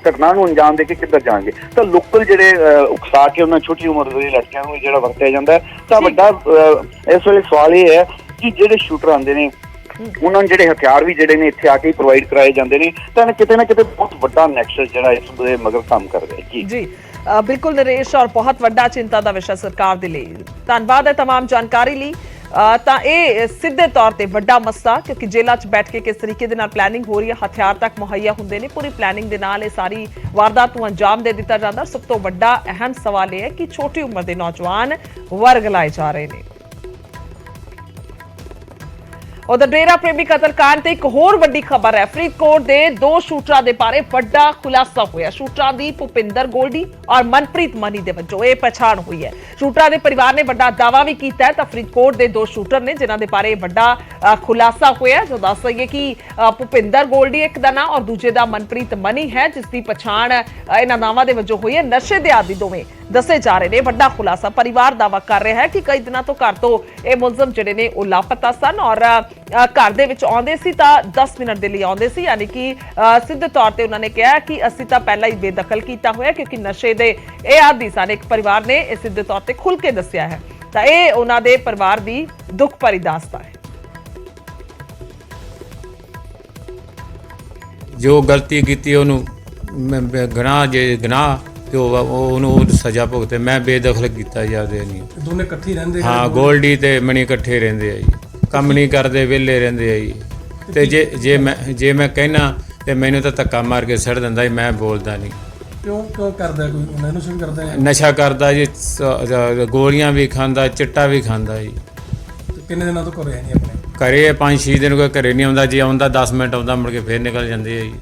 ਘਟਨਾ ਨੂੰ ਅੰਜਾਮ ਦੇ ਕੇ ਕਿੱਧਰ ਜਾਣਗੇ। ਤਾਂ ਲੋਕਲ ਜਿਹੜੇ ਉਕਸਾ ਕੇ ਉਹਨਾਂ ਛੋਟੀ ਉਮਰ ਦੇ ਲੜਕਿਆਂ ਨੂੰ ਜਿਹੜਾ ਵਰਤਿਆ ਜਾਂਦਾ। ਤਾਂ ਵੱਡਾ ਇਸ ਵੇਲੇ ਸਵਾਲ ਇਹ ਹੈ ਕਿ ਜਿਹੜੇ ਸ਼ੂਟਰ ਆਉਂਦੇ ਨੇ ਉਹਨਾਂ ਨੂੰ ਜਿਹੜੇ ਹਥਿਆਰ ਵੀ ਜਿਹੜੇ ਨੇ ਇੱਥੇ ਆ ਕੇ ਪ੍ਰੋਵਾਈਡ ਕਰਾਏ ਜਾਂਦੇ ਨੇ, ਤਾਂ ਕਿਤੇ ਨਾ ਕਿਤੇ ਬਹੁਤ ਵੱਡਾ ਨੈਕਸਸ ਜਿਹੜਾ ਇਸ ਦੇ ਮਗਰ ਕੰਮ ਕਰ ਰਿਹਾ। ਜੀ ਬਿਲਕੁਲ ਨਰੇਸ਼, ਔਰ ਬਹੁਤ ਵੱਡਾ ਚਿੰਤਾ ਦਾ ਵਿਸ਼ਾ ਸਰਕਾਰ ਦੇ ਲਈ। ਧੰਨਵਾਦ ਹੈ तमाम ਜਾਣਕਾਰੀ ਲਈ। ਤਾਂ ਇਹ ਸਿੱਧੇ ਤੌਰ ਤੇ ਵੱਡਾ ਮਸਲਾ, ਕਿਉਂਕਿ ਜੇਲ੍ਹਾਂ 'ਚ ਬੈਠ ਕੇ ਕਿਸ ਤਰੀਕੇ ਦੇ ਨਾਲ ਪਲੈਨਿੰਗ ਹੋ ਰਹੀ ਹੈ, ਹਥਿਆਰ ਤੱਕ ਮੁਹੱਈਆ ਹੁੰਦੇ ਨੇ, ਪੂਰੀ ਪਲੈਨਿੰਗ ਦੇ ਨਾਲ ਇਹ ਸਾਰੀ ਵਾਰਦਾਤ ਨੂੰ ਅੰਜਾਮ ਦੇ ਦਿੱਤਾ ਜਾਂਦਾ। ਸਭ ਤੋਂ ਵੱਡਾ ਅਹਿਮ ਸਵਾਲ ਇਹ ਹੈ ਕਿ ਛੋਟੀ ਉਮਰ ਦੇ ਨੌਜਵਾਨ ਵਰਗਲਾਏ ਜਾ ਰਹੇ ਨੇ। ਉਧਰ ਡੇਰਾ ਪ੍ਰੇਮੀ ਕਤਲकांड ਤੇ ਇੱਕ ਹੋਰ ਵੱਡੀ ਖਬਰ ਹੈ। ਫਰੀਦਕੋਟ ਦੇ 2 ਸ਼ੂਟਰਾਂ ਦੇ ਬਾਰੇ ਵੱਡਾ ਖੁਲਾਸਾ ਹੋਇਆ। ਸ਼ੂਟਰਾਂ ਦੀ ਭੁਪਿੰਦਰ ਗੋਲਡੀ ਔਰ ਮਨਪ੍ਰੀਤ ਮਨੀ ਦੇ ਵਜੋਂ ਇਹ ਪਛਾਣ ਹੋਈ ਹੈ। ਸ਼ੂਟਰਾਂ ਦੇ ਪਰਿਵਾਰ ਨੇ ਵੱਡਾ ਦਾਅਵਾ ਵੀ ਕੀਤਾ ਹੈ। ਤਾਂ ਫਰੀਦਕੋਟ ਦੇ 2 ਸ਼ੂਟਰ ਨੇ ਜਿਨ੍ਹਾਂ ਦੇ ਬਾਰੇ ਵੱਡਾ ਖੁਲਾਸਾ ਹੋਇਆ, ਜੋ ਦੱਸ ਰਹੀ ਹੈ ਕਿ ਭੁਪਿੰਦਰ ਗੋਲਡੀ ਇੱਕ ਦਾ ਨਾਂ ਔਰ ਦੂਜੇ ਦਾ ਮਨਪ੍ਰੀਤ ਮਨੀ ਹੈ, ਜਿਸ ਦੀ ਪਛਾਣ ਇਹਨਾਂ ਨਾਵਾਂ ਦੇ ਵਜੋਂ ਹੋਈ ਹੈ। ਨਸ਼ੇ ਦੇ ਆਦੀ ਦੋਵੇਂ ਦੱਸੇ ਜਾ ਰਹੇ ਨੇ। ਵੱਡਾ ਖੁਲਾਸਾ ਪਰਿਵਾਰ ਦਾਅਵਾ ਕਰ ਰਿਹਾ ਹੈ ਕਿ ਕਈ ਦਿਨਾਂ ਤੋਂ ਘਰ ਤੋਂ ਇਹ ਮੁਲਜ਼ਮ ਜਿਹੜੇ ਨੇ ਉਹ ਲਾਪਤਾ ਸਨ ਔਰ ਘਰ ਦੇ ਵਿੱਚ ਆਉਂਦੇ ਸੀ ਤਾਂ 10 ਮਿੰਟ ਦੇ ਲਈ ਆਉਂਦੇ ਸੀ, ਯਾਨੀ ਕਿ ਸਿੱਧੇ ਤੌਰ ਤੇ ਉਹਨਾਂ ਨੇ ਕਿਹਾ ਕਿ ਅਸੀਂ ਤਾਂ ਪਹਿਲਾਂ ਹੀ ਬੇਦਖਲ ਕੀਤਾ ਹੋਇਆ ਕਿਉਂਕਿ ਨਸ਼ੇ ਦੇ ਇਹ ਆਦੀ ਸਨ। ਇੱਕ ਪਰਿਵਾਰ ਨੇ ਇਹ ਸਿੱਧੇ ਤੌਰ ਤੇ ਖੁੱਲ ਕੇ ਦੱਸਿਆ ਹੈ ਤਾਂ ਇਹ ਉਹਨਾਂ ਦੇ ਪਰਿਵਾਰ ਦੀ ਦੁੱਖ ਭਰੀ ਦਾਸਤਾਨ ਹੈ। ਜੋ ਗਲਤੀ ਕੀਤੀ ਉਹਨੂੰ ਗੁਨਾਹ ਜੇ ਗੁਨਾਹ ਤੇ ਉਹਨੂੰ ਸਜ਼ਾ ਭੁਗਤੇ। ਮੈਂ ਬੇਦਖਲ ਕੀਤਾ ਜਾਂਦੇ ਨਹੀਂ। ਦੋਨੇ ਇਕੱਠੇ ਰਹਿੰਦੇ ਹਾਂ, ਗੋਲਡੀ ਤੇ ਮਣੀ ਇਕੱਠੇ ਰਹਿੰਦੇ ਆ ਜੀ, ਕੰਮ ਨਹੀਂ ਕਰਦੇ, ਵਿਹਲੇ ਰਹਿੰਦੇ ਆ ਜੀ। ਤੇ ਜੇ ਮੈਂ ਕਹਿਣਾ ਤੇ ਮੈਨੂੰ ਤਾਂ ਧੱਕਾ ਮਾਰ ਕੇ ਸੜ ਦਿੰਦਾ ਜੀ, ਮੈਂ ਬੋਲਦਾ ਨਹੀਂ। ਕਿਉਂ ਕਰਦਾ? ਕੋਈ ਮੈਨੂੰ ਸ਼ੁਰੂ ਕਰਦਾ ਹੈ? ਨਸ਼ਾ ਕਰਦਾ ਜੀ, ਗੋਲੀਆਂ ਵੀ ਖਾਂਦਾ, ਚਿੱਟਾ ਵੀ ਖਾਂਦਾ ਜੀ। ਕਿੰਨੇ ਦਿਨਾਂ ਤੋਂ ਘਰੇ ਨਹੀਂ ਆਪਣੇ? ਘਰੇ 5-6 ਦਿਨ ਕੋਈ ਘਰੇ ਨਹੀਂ ਆਉਂਦਾ, ਜੇ ਆਉਂਦਾ 10 ਮਿੰਟ ਆਉਂਦਾ, ਮੁੜ ਕੇ ਫੇਰ ਨਿਕਲ ਜਾਂਦੇ ਆ ਜੀ।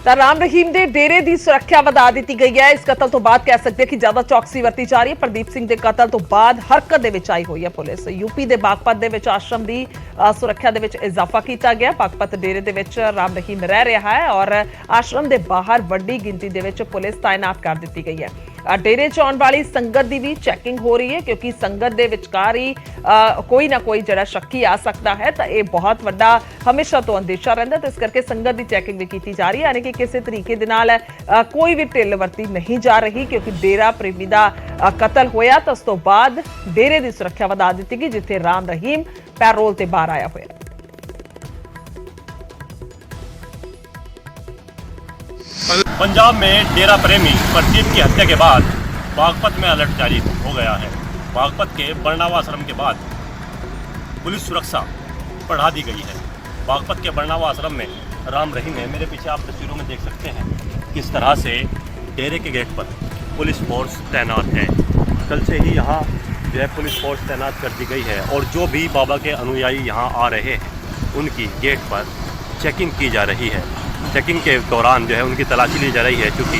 ਤਾਂ ਰਾਮ ਰਹੀਮ ਦੇ ਡੇਰੇ ਦੀ ਸੁਰੱਖਿਆ ਵਧਾ ਦਿੱਤੀ ਗਈ ਹੈ। ਇਸ ਕਤਲ ਤੋਂ ਬਾਅਦ ਕਹਿ ਸਕਦੇ ਕਿ ਜ਼ਿਆਦਾ ਚੌਕਸੀ ਵਰਤੀ ਜਾ ਰਹੀ ਹੈ। ਪ੍ਰਦੀਪ ਸਿੰਘ ਦੇ ਕਤਲ ਤੋਂ ਬਾਅਦ ਹਰਕਤ ਦੇ ਵਿੱਚ ਆਈ ਹੋਈ ਹੈ ਪੁਲਿਸ। ਯੂਪੀ ਦੇ ਬਾਗਪਤ ਦੇ ਵਿੱਚ ਆਸ਼ਰਮ ਦੀ ਸੁਰੱਖਿਆ ਦੇ ਵਿੱਚ ਇਜ਼ਾਫਾ ਕੀਤਾ ਗਿਆ। ਬਾਗਪਤ ਡੇਰੇ ਦੇ ਵਿੱਚ ਰਾਮ ਰਹੀਮ ਰਹਿ ਰਿਹਾ ਹੈ ਔਰ ਆਸ਼ਰਮ ਦੇ ਬਾਹਰ ਵੱਡੀ ਗਿਣਤੀ ਦੇ ਵਿੱਚ ਪੁਲਿਸ ਤਾਇਨਾਤ ਕਰ ਦਿੱਤੀ ਗਈ ਹੈ। ਡੇਰੇ 'ਚ ਆਉਣ ਵਾਲੀ ਸੰਗਤ ਦੀ ਵੀ ਚੈਕਿੰਗ ਹੋ ਰਹੀ ਹੈ ਕਿਉਂਕਿ ਸੰਗਤ ਦੇ ਵਿਚਕਾਰ ਹੀ ਕੋਈ ਨਾ ਕੋਈ ਜਿਹੜਾ ਸ਼ੱਕੀ ਆ ਸਕਦਾ ਹੈ ਤਾਂ ਇਹ ਬਹੁਤ ਵੱਡਾ ਹਮੇਸ਼ਾ ਤੋਂ ਅੰਦੇਸ਼ਾ ਰਹਿੰਦਾ ਤੇ ਇਸ ਕਰਕੇ ਸੰਗਤ ਦੀ ਚੈਕਿੰਗ ਵੀ ਕੀਤੀ ਜਾ ਰਹੀ ਹੈ। ਯਾਨੀ ਕਿ ਕਿਸੇ ਤਰੀਕੇ ਦੇ ਨਾਲ ਕੋਈ ਵੀ ਢਿੱਲ ਵਰਤੀ ਨਹੀਂ ਜਾ ਰਹੀ ਕਿਉਂਕਿ ਡੇਰਾ ਪ੍ਰੇਮੀ ਦਾ ਕਤਲ ਹੋਇਆ ਤਾਂ ਉਸ ਤੋਂ ਬਾਅਦ ਡੇਰੇ ਦੀ ਸੁਰੱਖਿਆ ਵਧਾ ਦਿੱਤੀ ਗਈ ਜਿੱਥੇ ਰਾਮ ਰਹੀਮ ਪੈਰੋਲ ਤੇ ਬਾਹਰ ਆਇਆ ਹੋਇਆ। पंजाब में डेरा प्रेमी प्रदीप की हत्या के बाद बागपत में अलर्ट जारी हो गया है। बागपत के बरनावा आश्रम के बाद पुलिस सुरक्षा बढ़ा दी गई है। बागपत के बरनावा आश्रम में राम रहीम है, मेरे पीछे आप तस्वीरों में देख सकते हैं किस तरह से डेरे के गेट पर पुलिस फोर्स तैनात है। कल से ही यहाँ जो है पुलिस फोर्स तैनात कर दी गई है और जो भी बाबा के अनुयायी यहाँ आ रहे हैं उनकी गेट पर चेकिंग की जा रही है। चेकिंग के दौरान जो है उनकी तलाशी ली जा रही है क्योंकि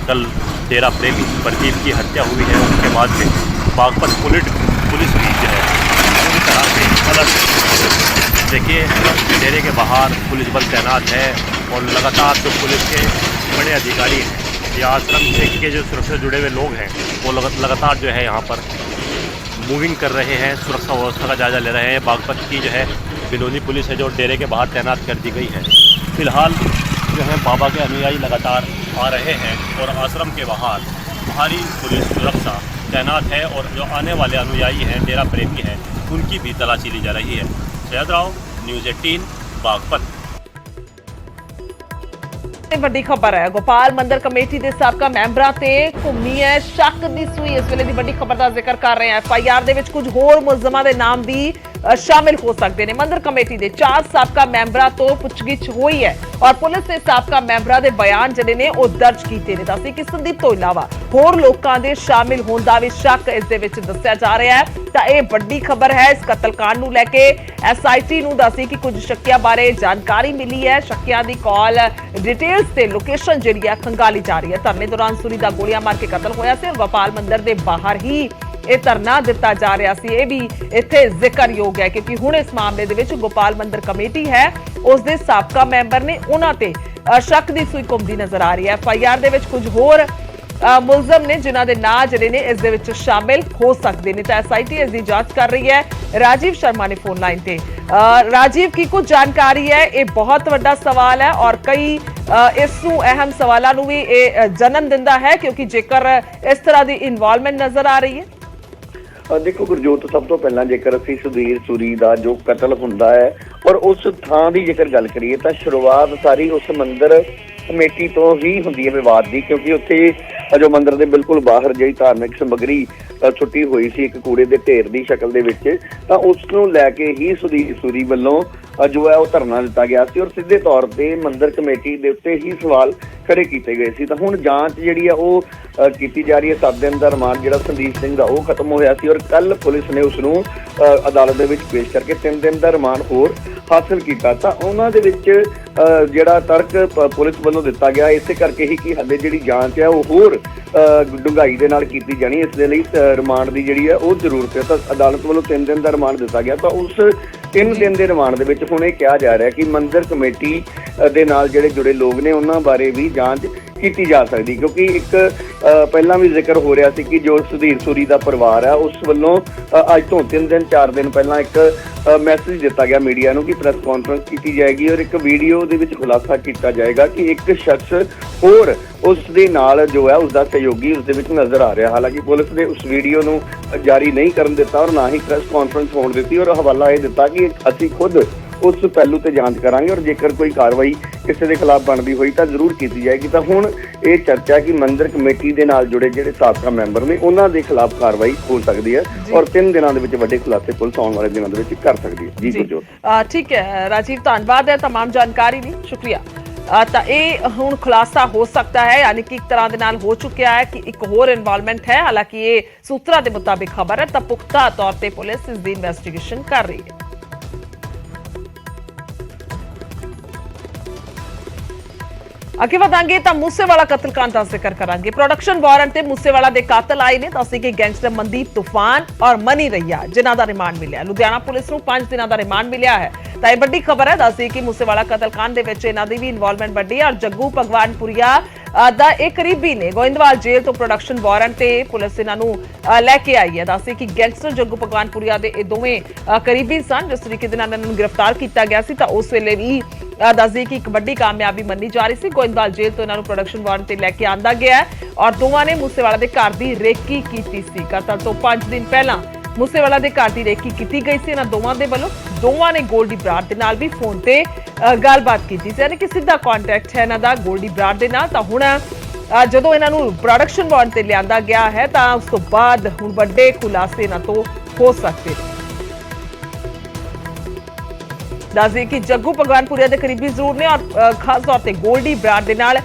कल डेरा प्रेमी प्रदीप की हत्या हुई है। उसके बाद से बागपत पुलिस भी जो है पूरी तरह से अलर्ट। देखिए डेरे के बाहर पुलिस बल तैनात है और लगातार जो पुलिस के बड़े अधिकारी हैं या आश्रम के जो सुरक्षा जुड़े हुए लोग हैं वो लगातार जो है यहाँ पर मूविंग कर रहे हैं, सुरक्षा व्यवस्था का जायजा ले रहे हैं। बागपत की जो है बिलोनी पुलिस है जो डेरे के बाहर तैनात कर दी गई है। फिलहाल जो है बाबा के अनुयायी लगातार आ रहे हैं और आश्रम के बाहर भारी पुलिस सुरक्षा तैनात है और जो आने वाले अनुयायी हैं डेरा प्रेमी हैं उनकी भी तलाशी ली जा रही है। सैयद राव, न्यूज़ 18 बागपत। ਵੱਡੀ ਖਬਰ ਹੈ ਗੋਪਾਲ ਮੰਦਰ ਕਮੇਟੀ ਦੇ ਸਾਬਕਾ ਮੈਂਬਰਾਂ ਤੇ ਘੁੰਮੀ ਹੈ ਸ਼ੱਕ ਦੀ ਸੂਈ। ਇਸ ਵੇਲੇ ਦੀ ਵੱਡੀ ਖਬਰ ਦਾ ਜ਼ਿਕਰ ਕਰ ਰਹੇ ਹਾਂ। FIR ਦੇ ਵਿੱਚ ਕੁਝ ਹੋਰ ਮੁਲਜ਼ਮਾਂ ਦੇ ਨਾਮ ਵੀ ਸ਼ਾਮਿਲ ਹੋ ਸਕਦੇ ਨੇ। ਮੰਦਰ ਕਮੇਟੀ ਦੇ 4 ਸਾਬਕਾ ਮੈਂਬਰਾਂ ਤੋਂ ਪੁੱਛਗਿੱਛ ਹੋਈ ਹੈ ਔਰ ਪੁਲਿਸ ਨੇ ਸਾਬਕਾ ਮੈਂਬਰਾਂ ਦੇ ਬਿਆਨ ਜਿਹੜੇ ਨੇ ਉਹ ਦਰਜ ਕੀਤੇ ਨੇ। ਦੱਸੀ ਕਿ ਸੰਦੀਪ ਤੋਂ ਇਲਾਵਾ ਹੋਰ ਲੋਕਾਂ ਦੇ ਸ਼ਾਮਿਲ ਹੋਣ ਦਾ ਵੀ ਸ਼ੱਕ ਇਸ ਦੇ ਵਿੱਚ ਦੱਸਿਆ ਜਾ ਰਿਹਾ ਹੈ ਤਾਂ ਇਹ ਵੱਡੀ ਖਬਰ ਹੈ। ਇਸ ਕਤਲकांड ਨੂੰ ਲੈ ਕੇ SIT ਨੂੰ ਦੱਸੀ ਕਿ ਕੁਝ ਸ਼ੱਕਿਆਂ ਬਾਰੇ ਜਾਣਕਾਰੀ ਮਿਲੀ ਹੈ। ਸ਼ੱਕਿਆਂ ਦੀ ਕਾਲ ਡਿਟੇਲਸ ਤੇ ਲੋਕੇਸ਼ਨ ਜਿਹੜੀ ਹੈ ਖੰਗਾਲੀ ਜਾ ਰਹੀ ਹੈ। ਧਰਨੇ ਦੌਰਾਨ ਸੂਰੀ ਦਾ ਗੋਲੀਆਂ ਮਾਰ ਕੇ ਕਤਲ ਹੋਇਆ ਸੀ ਔਰ ਗੋਪਾਲ ਮੰਦਰ ਦੇ ਬਾਹਰ ਹੀ ਇਹ ਧਰਨਾ ਦਿੱਤਾ ਜਾ ਰਿਹਾ ਸੀ। ਇਹ ਵੀ ਇੱਥੇ ਜ਼ਿਕਰਯੋਗ ਹੈ ਕਿਉਂਕਿ ਹੁਣ ਇਸ ਮਾਮਲੇ ਦੇ ਵਿੱਚ ਗੋਪਾਲ ਮੰਦਰ ਕਮੇਟੀ ਹੈ ਉਸ ਦੇ ਸਾਬਕਾ ਮੈਂਬਰ ਨੇ ਉਹਨਾਂ ਤੇ ਸ਼ੱਕ ਦੀ ਸੂਈ ਘੁੰਮਦੀ ਨਜ਼ਰ ਆ ਰਹੀ ਹੈ। FIR ਦੇ ਵਿੱਚ ਕੁਝ ਹੋਰ ਮੁਲਜ਼ਮ ਨੇ ਜਿਨ੍ਹਾਂ ਦੇ ਨਾਂ ਜਿਹੜੇ ਨੇ ਇਸ ਦੇ ਵਿੱਚ ਸ਼ਾਮਿਲ ਹੋ ਸਕਦੇ ਨੇ ਤਾਂ SIT ਇਸ ਦੀ ਜਾਂਚ ਕਰ ਰਹੀ ਹੈ। ਰਾਜੀਵ ਸ਼ਰਮਾ ਨੇ ਫੋਨ ਲਾਈਨ ਤੇ। ਰਾਜੀਵ ਕੀ ਕੁਝ ਜਾਣਕਾਰੀ ਹੈ? ਇਹ ਬਹੁਤ ਵੱਡਾ ਸਵਾਲ ਹੈ ਔਰ ਕਈ ਇਸ ਨੂੰ ਅਹਿਮ ਸਵਾਲਾਂ ਨੂੰ ਵੀ ਇਹ ਜਨਮ ਦਿੰਦਾ ਹੈ ਕਿਉਂਕਿ ਜੇਕਰ ਇਸ ਤਰ੍ਹਾਂ ਦੀ ਇਨਵੋਲਵਮੈਂਟ ਨਜ਼ਰ ਆ ਰਹੀ ਹੈ। ਦੇਖੋ ਗੁਰਜੋਤ, ਸਭ ਤੋਂ ਪਹਿਲਾਂ ਜੇਕਰ ਅਸੀਂ ਸੁਧੀਰ ਸੂਰੀ ਦਾ ਜੋ ਕਤਲ ਹੁੰਦਾ ਹੈ ਔਰ ਉਸ ਥਾਂ ਦੀ ਜੇਕਰ ਗੱਲ ਕਰੀਏ ਤਾਂ ਸ਼ੁਰੂਆਤ ਸਾਰੀ ਉਸ ਮੰਦਿਰ ਕਮੇਟੀ ਤੋਂ ਹੀ ਹੁੰਦੀ ਹੈ ਵਿਵਾਦ ਦੀ ਕਿਉਂਕਿ ਉੱਥੇ ਜੋ ਮੰਦਿਰ ਦੇ ਬਿਲਕੁਲ ਬਾਹਰ ਜਿਹੜੀ ਧਾਰਮਿਕ ਸਮੱਗਰੀ ਛੁੱਟੀ ਹੋਈ ਸੀ ਇੱਕ ਕੂੜੇ ਦੇ ਢੇਰ ਦੀ ਸ਼ਕਲ ਦੇ ਵਿੱਚ ਤਾਂ ਉਸ ਨੂੰ ਲੈ ਕੇ ਹੀ ਸੁਧੀਰ ਸੂਰੀ ਵੱਲੋਂ ਜੋ ਹੈ ਉਹ ਧਰਨਾ ਦਿੱਤਾ ਗਿਆ ਸੀ ਔਰ ਸਿੱਧੇ ਤੌਰ ਤੇ ਮੰਦਿਰ ਕਮੇਟੀ ਦੇ ਉੱਤੇ ਹੀ ਸਵਾਲ ਖੜੇ ਕੀਤੇ ਗਏ ਸੀ। ਤਾਂ ਹੁਣ ਜਾਂਚ ਜਿਹੜੀ ਆ ਉਹ ਕੀਤੀ ਜਾ ਰਹੀ ਹੈ। 7 ਦਿਨ ਦਾ ਰਿਮਾਂਡ ਜਿਹੜਾ ਸੰਦੀਪ ਸਿੰਘ ਦਾ ਉਹ ਖਤਮ ਹੋਇਆ ਸੀ ਔਰ ਕੱਲ ਪੁਲਿਸ ਨੇ ਉਸ ਨੂੰ ਅਦਾਲਤ ਦੇ ਵਿੱਚ ਪੇਸ਼ ਕਰਕੇ 3 ਦਿਨ ਦਾ ਰਿਮਾਂਡ ਹੋਰ ਹਾਸਲ ਕੀਤਾ। ਤਾਂ ਉਹਨਾਂ ਦੇ ਵਿੱਚ ਜਿਹੜਾ ਤਰਕ ਪੁਲਿਸ ਵੱਲੋਂ ਦਿੱਤਾ ਗਿਆ ਇਸੇ ਕਰਕੇ ਹੀ ਕਿ ਹਾਲੇ ਜਿਹੜੀ ਜਾਂਚ ਹੈ ਉਹ ਹੋਰ ਡੂੰਘਾਈ ਦੇ ਨਾਲ ਕੀਤੀ ਜਾਣੀ, ਇਸ ਦੇ ਲਈ ਰਿਮਾਂਡ ਦੀ ਜਿਹੜੀ ਹੈ ਉਹ ਜ਼ਰੂਰਤ ਹੈ। ਤਾਂ ਅਦਾਲਤ ਵੱਲੋਂ 3 ਦਿਨ ਦਾ ਰਿਮਾਂਡ ਦਿੱਤਾ ਗਿਆ ਤਾਂ ਉਸ 3 ਦਿਨ ਦੇ ਰਿਮਾਂਡ ਦੇ ਵਿੱਚ ਹੁਣ ਇਹ ਕਿਹਾ ਜਾ ਰਿਹਾ ਕਿ ਮੰਦਿਰ ਕਮੇਟੀ ਦੇ ਨਾਲ ਜਿਹੜੇ ਜੁੜੇ ਲੋਕ ਨੇ ਉਹਨਾਂ ਬਾਰੇ ਵੀ ਜਾਂਚ ਕੀਤੀ ਜਾ ਸਕਦੀ, ਕਿਉਂਕਿ ਇੱਕ ਪਹਿਲਾਂ ਵੀ ਜ਼ਿਕਰ ਹੋ ਰਿਹਾ ਸੀ ਕਿ ਜੋ ਸੁਧੀਰ ਸੂਰੀ ਦਾ ਪਰਿਵਾਰ ਹੈ ਉਸ ਵੱਲੋਂ ਅੱਜ ਤੋਂ 3 ਦਿਨ 4 ਦਿਨ ਪਹਿਲਾਂ ਇੱਕ ਮੈਸੇਜ ਦਿੱਤਾ ਗਿਆ ਮੀਡੀਆ ਨੂੰ ਕਿ ਪ੍ਰੈਸ ਕਾਨਫਰੰਸ ਕੀਤੀ ਜਾਏਗੀ ਔਰ ਇੱਕ ਵੀਡੀਓ ਦੇ ਵਿੱਚ ਖੁਲਾਸਾ ਕੀਤਾ ਜਾਏਗਾ ਕਿ ਇੱਕ ਸ਼ਖਸ ਹੋਰ ਉਸ ਦੇ ਨਾਲ ਜੋ ਹੈ ਉਸ ਦਾ ਸਹਿਯੋਗੀ ਉਸ ਦੇ ਵਿੱਚ ਨਜ਼ਰ ਆ ਰਿਹਾ। ਹਾਲਾਂਕਿ ਪੁਲਿਸ ਨੇ ਉਸ ਵੀਡੀਓ ਨੂੰ ਜਾਰੀ ਨਹੀਂ ਕਰਨ ਦਿੱਤਾ ਔਰ ਨਾ ਹੀ ਪ੍ਰੈਸ ਕਾਨਫਰੰਸ ਹੋਣ ਦਿੱਤੀ ਔਰ ਹਵਾਲਾ ਇਹ ਦਿੱਤਾ ਕਿ ਅਸੀਂ ਖੁਦ ਉਸ ਪਹਿਲੂ ਤੇ ਜਾਂਚ ਕਰਾਂਗੇ ਔਰ ਜੇਕਰ ਕੋਈ ਕਾਰਵਾਈ ਕਿਸੇ ਦੇ ਖਿਲਾਫ ਬਣਦੀ ਹੋਈ ਤਾਂ ਜ਼ਰੂਰ ਕੀਤੀ ਜਾਏਗੀ। ਤਾਂ ਹੁਣ ਇਹ ਚਰਚਾ ਕਿ ਮੰਦਿਰ ਕਮੇਟੀ ਦੇ ਨਾਲ ਜੁੜੇ ਜਿਹੜੇ ਸਾਬਕਾ ਮੈਂਬਰ ਨੇ ਉਹਨਾਂ ਦੇ ਖਿਲਾਫ ਕਾਰਵਾਈ ਹੋ ਸਕਦੀ ਹੈ ਔਰ 3 ਦਿਨਾਂ ਦੇ ਵਿੱਚ ਵੱਡੇ ਖੁਲਾਸੇ ਪੁਲਿਸ ਆਉਣ ਵਾਲੇ ਦਿਨਾਂ ਦੇ ਵਿੱਚ ਕਰ ਸਕਦੀ ਹੈ। ਜੀ ਗੁਰਜੋਤ। ਠੀਕ ਹੈ ਰਾਜੀਵ, ਧੰਨਵਾਦ ਹੈ तमाम ਜਾਣਕਾਰੀ ਲਈ, ਸ਼ੁਕਰੀਆ। ਤਾਂ ਇਹ ਹੁਣ ਖੁਲਾਸਾ ਹੋ ਸਕਦਾ ਹੈ, ਯਾਨੀ ਕਿ ਇੱਕ ਤਰ੍ਹਾਂ ਦੇ ਨਾਲ ਹੋ ਚੁੱਕਿਆ ਹੈ ਕਿ ਇੱਕ ਹੋਰ ਇਨਵੋਲਵਮੈਂਟ ਹੈ। ਹਾਲਾਂਕਿ ਇਹ ਸੂਤਰਾਂ ਦੇ ਮੁਤਾਬਿਕ ਖਬਰ ਹੈ, ਤਾਂ ਪੁਖਤਾ ਤੌਰ ਤੇ ਪੁਲਿਸ ਇਸ ਦੀ ਇਨਵੈਸਟੀਗੇਸ਼ਨ ਕਰ ਰਹੀ ਹੈ। ਅੱਗੇ ਵਧਾਂਗੇ ਤਾਂ ਮੂਸੇਵਾਲਾ ਕਤਲकांड ਦਾ ਜ਼ਿਕਰ ਕਰਾਂਗੇ। ਪ੍ਰੋਡਕਸ਼ਨ ਵਾਰੰਟ ਤੇ ਮੂਸੇਵਾਲਾ ਦੇ ਕਾਤਲ ਆਏ ਨੇ। ਦੱਸਦੇ ਕਿ ਗੈਂਗਸਟਰ ਮਨਦੀਪ ਤੂਫਾਨ ਔਰ ਮਨੀ ਰਈਆ ਜਿਨ੍ਹਾਂ ਦਾ ਰਿਮਾਂਡ ਮਿਲਿਆ। ਲੁਧਿਆਣਾ ਪੁਲਿਸ ਨੂੰ 5 ਦਿਨਾਂ ਦਾ ਰਿਮਾਂਡ ਮਿਲਿਆ ਹੈ। ਤਾਂ ਇਹ ਵੱਡੀ ਖਬਰ ਹੈ। ਦੱਸਦੇ ਕਿ ਮੂਸੇਵਾਲਾ ਕਤਲकांड ਦੇ ਵਿੱਚ ਇਹਨਾਂ ਦੀ ਵੀ ਇਨਵੋਲਵਮੈਂਟ ਵੱਡੀ ਹੈ ਔਰ ਜੱਗੂ ਭਗਵਾਨਪੁਰੀਆ ਦਾ ਇਹ ਕਰੀਬੀ ਨੇ। ਗੋਇੰਦਵਾਲ ਜੇਲ੍ਹ ਤੋਂ ਪ੍ਰੋਡਕਸ਼ਨ ਵਾਰੰਟ ਤੇ ਪੁਲਿਸ ਇਹਨਾਂ ਨੂੰ ਲੈ ਕੇ ਆਈ ਹੈ। ਦੱਸਦੇ ਕਿ ਗੈਂਗਸਟਰ ਜੱਗੂ ਭਗਵਾਨਪੁਰੀਆ ਦੇ ਇਹ ਦੋਵੇਂ ਕਰੀਬੀ ਸਨ। ਜਿਸ ਤਰੀਕੇ ਦੇ ਨਾਲ ਇਹਨਾਂ ਨੂੰ ਗ੍ਰਿਫਤਾਰ ਕੀਤਾ ਗਿਆ ਸੀ ਤਾਂ ਉਸ ਵੇਲੇ ਵੀ ਦੱਸਦੇ ਕਿ ਇੱਕ ਵੱਡੀ ਕਾਮਯਾਬੀ ਮੰਨੀ ਜਾ ਰਹੀ ਸੀ। ਗੋਇੰਦਵਾਲ ਜੇਲ੍ਹ ਤੋਂ ਇਹਨਾਂ ਨੂੰ ਪ੍ਰੋਡਕਸ਼ਨ ਵਾਰੰਟ ਤੇ ਲੈ ਕੇ ਆਂਦਾ ਗਿਆ ਹੈ ਔਰ ਦੋਵਾਂ ਨੇ ਮੂਸੇਵਾਲਾ ਦੇ ਘਰ ਦੀ ਰੇਕੀ ਕੀਤੀ ਸੀ। ਕਤਲ ਤੋਂ 5 ਦਿਨ ਪਹਿਲਾਂ ਮੂਸੇਵਾਲਾ ਦੇ ਘਰ ਦੀ ਰੇਕੀ ਕੀਤੀ ਗਈ ਸੀ ਇਹਨਾਂ ਦੋਵਾਂ ਦੇ ਵੱਲੋਂ। ਦੋਵਾਂ ਨੇ ਗੋਲਡੀ ਬਰਾੜ ਦੇ ਨਾਲ ਵੀ ਫੋਨ ਤੇ ਗੱਲਬਾਤ ਕੀਤੀ ਸੀ, ਯਾਨੀ ਕਿ ਸਿੱਧਾ ਕੰਟੈਕਟ ਹੈ ਇਹਨਾਂ ਦਾ ਗੋਲਡੀ ਬਰਾੜ ਦੇ ਨਾਲ। ਤਾਂ ਹੁਣ ਜਦੋਂ ਇਹਨਾਂ ਨੂੰ ਪ੍ਰੋਡਕਸ਼ਨ ਵਾਰੰਟ ਤੇ ਲਿਆਂਦਾ ਗਿਆ ਹੈ ਤਾਂ ਉਸ ਤੋਂ ਬਾਅਦ ਹੁਣ ਵੱਡੇ ਖੁਲਾਸੇ ਇਹਨਾਂ ਤੋਂ ਹੋ ਸਕਦੇ। ਦੱਸਦੇ ਕਿ ਜੱਗੂ ਭਗਵਾਨਪੁਰੀਆ ਦੇ ਕਰੀਬੀ ਜ਼ਰੂਰ ਨੇ ਔਰ ਖਾਸ ਤੌਰ ਤੇ ਗੋਲਡੀ ਬਰਾੜ ਦੇ ਨਾਲ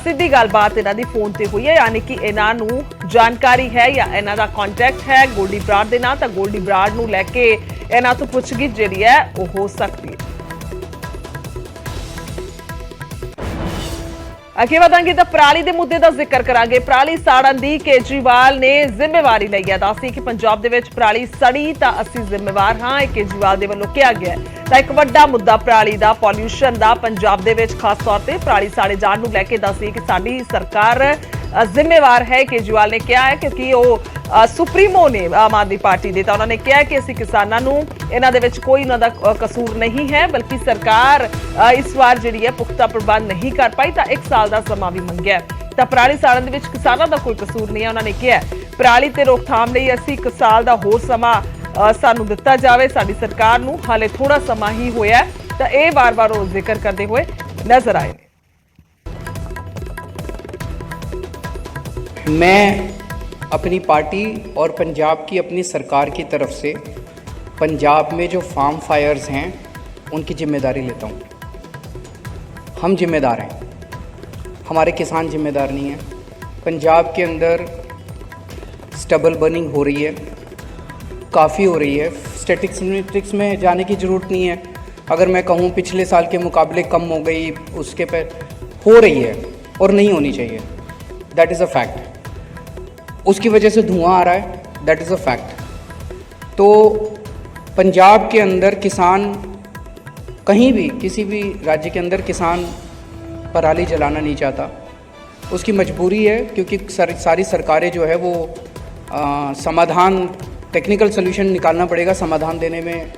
ਸਿੱਧੀ ਗੱਲਬਾਤ ਇਹਨਾਂ ਦੀ ਫੋਨ ਤੇ ਹੋਈ ਹੈ, ਯਾਨੀ ਕਿ ਇਹਨਾਂ ਨੂੰ ਜਾਣਕਾਰੀ ਹੈ ਜਾਂ ਇਹਨਾਂ ਦਾ ਕੰਟੈਕਟ ਹੈ ਗੋਲਡੀ ਬਰਾੜ ਦੇ ਨਾਲ। ਤਾਂ ਗੋਲਡੀ ਬਰਾੜ ਨੂੰ ਲੈ ਕੇ ਇਹਨਾਂ ਤੋਂ ਪੁੱਛਗਿੱਛ ਜਿਹੜੀ ਹੈ ਉਹ ਹੋ ਸਕਦੀ ਹੈ। ਅੱਗੇ ਵਧਾਂਗੇ ਤਾਂ ਪਰਾਲੀ ਦੇ ਮੁੱਦੇ ਦਾ ਜ਼ਿਕਰ ਕਰਾਂਗੇ। ਪਰਾਲੀ ਸਾੜਨ ਦੀ ਕੇਜਰੀਵਾਲ ਨੇ ਜ਼ਿੰਮੇਵਾਰੀ ਲਈ ਹੈ। ਦੱਸਦੀ ਕਿ ਪੰਜਾਬ ਦੇ ਵਿੱਚ ਪਰਾਲੀ ਸੜੀ ਤਾਂ ਅਸੀਂ ਜ਼ਿੰਮੇਵਾਰ ਹਾਂ, ਇਹ ਕੇਜਰੀਵਾਲ ਦੇ ਵੱਲੋਂ ਕਿਹਾ ਗਿਆ ਹੈ। ਤਾਂ ਇੱਕ ਵੱਡਾ ਮੁੱਦਾ ਪਰਾਲੀ ਦਾ, ਪੋਲਿਊਸ਼ਨ ਦਾ ਪੰਜਾਬ ਦੇ ਵਿੱਚ ਖਾਸ ਤੌਰ ਤੇ ਪਰਾਲੀ ਸਾੜੇ ਜਾਣ ਨੂੰ ਲੈ ਕੇ ਦੱਸਦੀ ਕਿ ਸਾਡੀ ਸਰਕਾਰ ਜ਼ਿੰਮੇਵਾਰ ਹੈ। ਕੇਜਰੀਵਾਲ ਨੇ ਕਿਹਾ ਹੈ ਕਿਉਂਕਿ ਉਹ ਸੁਪਰੀਮੋ ਨੇ ਆਮ ਆਦਮੀ ਪਾਰਟੀ ਦੇ, ਤਾਂ ਉਹਨਾਂ ਨੇ ਕਿਹਾ ਕਿ ਅਸੀਂ ਕਿਸਾਨਾਂ ਨੂੰ ਇਹਨਾਂ ਦੇ ਵਿੱਚ ਕੋਈ ਉਹਨਾਂ ਦਾ ਕਸੂਰ ਨਹੀਂ ਹੈ, ਬਲਕਿ ਸਰਕਾਰ ਇਸ ਵਾਰ ਜਿਹੜੀ ਹੈ ਪੁਖਤਾ ਪ੍ਰਬੰਧ ਨਹੀਂ ਕਰ ਪਾਈ ਤਾਂ 1 ਸਾਲ ਦਾ ਸਮਾਂ ਵੀ ਮੰਗਿਆ। ਤਾਂ ਪਰਾਲੀ ਸਾੜਨ ਦੇ ਵਿੱਚ ਕਿਸਾਨਾਂ ਦਾ ਕੋਈ ਕਸੂਰ ਨਹੀਂ ਹੈ। ਉਹਨਾਂ ਨੇ ਕਿਹਾ ਪਰਾਲੀ ਤੇ ਰੋਕਥਾਮ ਲਈ ਅਸੀਂ 1 ਸਾਲ ਦਾ ਹੋਰ ਸਮਾਂ ਸਾਨੂੰ ਦਿੱਤਾ ਜਾਵੇ। ਸਾਡੀ ਸਰਕਾਰ ਨੂੰ ਹਾਲੇ ਥੋੜਾ ਸਮਾਂ ਹੀ ਹੋਇਆ, ਤਾਂ ਇਹ ਵਾਰ-ਵਾਰ ਉਹ ਜ਼ਿਕਰ ਕਰਦੇ ਹੋਏ ਨਜ਼ਰ ਆਏ ਨੇ। मैं अपनी पार्टी और पंजाब की अपनी सरकार की तरफ से पंजाब में जो फार्म फायर्स हैं उनकी जिम्मेदारी लेता हूँ। हम जिम्मेदार हैं, हमारे किसान जिम्मेदार नहीं हैं। पंजाब के अंदर स्टबल बर्निंग हो रही है, काफ़ी हो रही है। स्टैटिस्टिक्स में जाने की ज़रूरत नहीं है। अगर मैं कहूँ पिछले साल के मुकाबले कम हो गई, उसके पर हो रही है और नहीं होनी चाहिए, दैट इज़ अ फैक्ट। उसकी वजह से धुआं आ रहा है, दैट इज़ अ फैक्ट। तो पंजाब के अंदर किसान कहीं भी किसी भी राज्य के अंदर किसान पराली जलाना नहीं चाहता, उसकी मजबूरी है क्योंकि सारी सरकारें जो है वो समाधान टेक्निकल सोल्यूशन निकालना पड़ेगा, समाधान देने में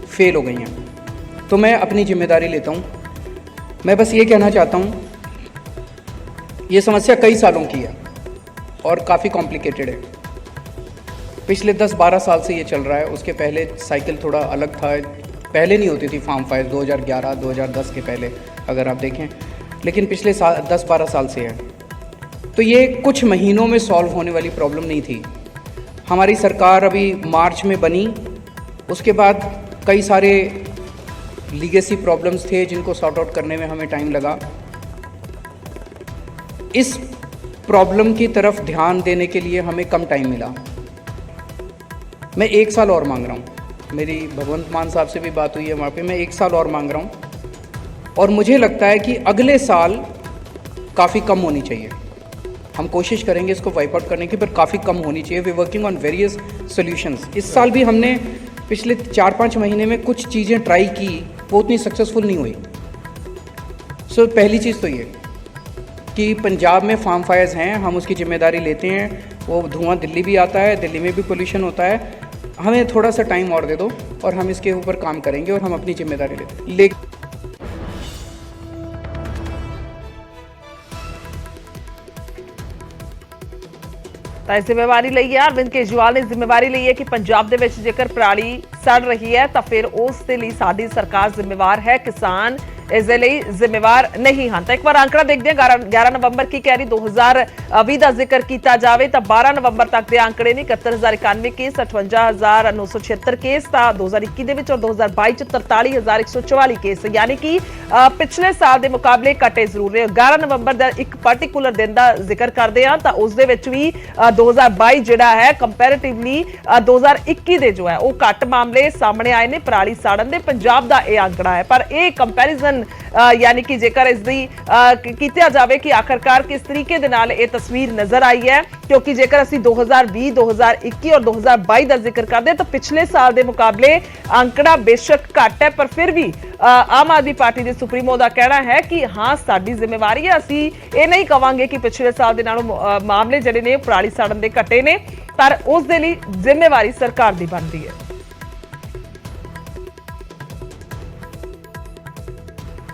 फेल हो गई हैं। तो मैं अपनी जिम्मेदारी लेता हूँ। मैं बस ये कहना चाहता हूँ, ये समस्या कई सालों की है और काफ़ी कॉम्प्लिकेटेड है। पिछले 10-12 साल से ये चल रहा है। उसके पहले साइकिल थोड़ा अलग था, पहले नहीं होती थी फार्म फायर 2011-2010 के पहले अगर आप देखें, लेकिन पिछले 10-12 साल से है। तो ये कुछ महीनों में सॉल्व होने वाली प्रॉब्लम नहीं थी। हमारी सरकार अभी मार्च में बनी, उसके बाद कई सारे लीगेसी प्रॉब्लम्स थे जिनको सॉर्ट आउट करने में हमें टाइम लगा। इस प्रॉब्लम की तरफ ध्यान देने के लिए हमें कम टाइम मिला। मैं 1 साल और मांग रहा हूँ। मेरी भगवंत मान साहब से भी बात हुई है वहाँ पे, मैं 1 साल और मांग रहा हूँ और मुझे लगता है कि अगले साल काफ़ी कम होनी चाहिए। हम कोशिश करेंगे इसको वाइप आउट करने की, पर काफ़ी कम होनी चाहिए। We working on various solutions. इस साल भी हमने पिछले 4-5 महीने में कुछ चीज़ें ट्राई की, वो उतनी सक्सेसफुल नहीं हुई। सो पहली चीज़ तो ये। कि पंजाब में फार्म फायर्स हैं, हम उसकी जिम्मेदारी लेते हैं। वो धुआं दिल्ली भी आता है, दिल्ली में भी पोल्यूशन होता है। हमें थोड़ा सा टाइम और दे दो और हम इसके ऊपर काम करेंगे और हम अपनी जिम्मेदारी लेते हैं। लेकिन ਤਾਂ ਇਸ ਜ਼ਿੰਮੇਵਾਰੀ ਲਈ ਹੈ ਅਰਵਿੰਦ ਕੇਜਰੀਵਾਲ ਨੇ ਜ਼ਿੰਮੇਵਾਰੀ ਲਈ ਹੈ ਕਿ ਪੰਜਾਬ ਦੇ ਵਿੱਚ ਜੇਕਰ ਪਰਾਲੀ ਸੜ ਰਹੀ ਹੈ ਤਾਂ ਫਿਰ ਉਸ ਦੇ ਲਈ ਸਾਡੀ ਸਰਕਾਰ ਜ਼ਿੰਮੇਵਾਰ ਹੈ, ਕਿਸਾਨ ਇਸ ਦੇ ਲਈ ਜ਼ਿੰਮੇਵਾਰ ਨਹੀਂ ਹਨ। ਤਾਂ ਇੱਕ ਵਾਰ ਅੰਕੜਾ ਦੇਖਦੇ ਹਾਂ 11 ਨਵੰਬਰ ਕੀ ਕਹਿ ਰਹੀ 2020 ਦਾ ਜ਼ਿਕਰ ਕੀਤਾ ਜਾਵੇ ਤਾਂ 12 ਨਵੰਬਰ ਤੱਕ ਦੇ ਅੰਕੜੇ ਨੇ 71091 ਕੇਸ, 58976 ਕੇਸ ਤਾਂ 2021 ਦੇ ਵਿੱਚ ਔਰ 2022 ਚ 43144 ਕੇਸ, ਯਾਨੀ ਕਿ ਪਿਛਲੇ ਸਾਲ ਦੇ ਮੁਕਾਬਲੇ ਘਟੇ ਜ਼ਰੂਰ ਨੇ। 11 ਨਵੰਬਰ ਦਾ ਇੱਕ ਪਾਰਟਿਕੂਲਰ ਦਿਨ ਦਾ ਜ਼ਿਕਰ ਕਰਦੇ ਹਾਂ ਤਾਂ ਉਸ ਦੇ ਵਿੱਚ ਵੀ 2022 ਜਿਹੜਾ ਹੈ ਕੰਪੈਰੀਟਿਵਲੀ 2021 ਦੇ ਜੋ ਹੈ ਉਹ ਘੱਟ ਮਾਮਲੇ ਸਾਹਮਣੇ ਆਏ ਨੇ ਪਰਾਲੀ ਸਾੜਨ ਦੇ। ਪੰਜਾਬ ਦਾ ਇਹ ਅੰਕੜਾ ਹੈ, ਪਰ ਇਹ ਕੰਪੈਰੀਜ਼ਨ यानी कि जेकर इस दी कीता जावे कि आखिरकार किस तरीके दे नाल ये तस्वीर नजर आई है, क्योंकि जेकर असी 2020 2021 और 2022 का जिक्र करते तो पिछले साल के मुकाबले आंकड़ा बेशक घट है, पर फिर भी आम आदमी पार्टी के सुप्रीमो का कहना है कि हाँ साडी जिम्मेवारी है, असी ये नहीं कहांगे कि पिछले साल के नालों मामले जिहड़े ने पराली साड़न दे घटे ने, पर उस दे लई जिम्मेवारी सरकार की बनती है।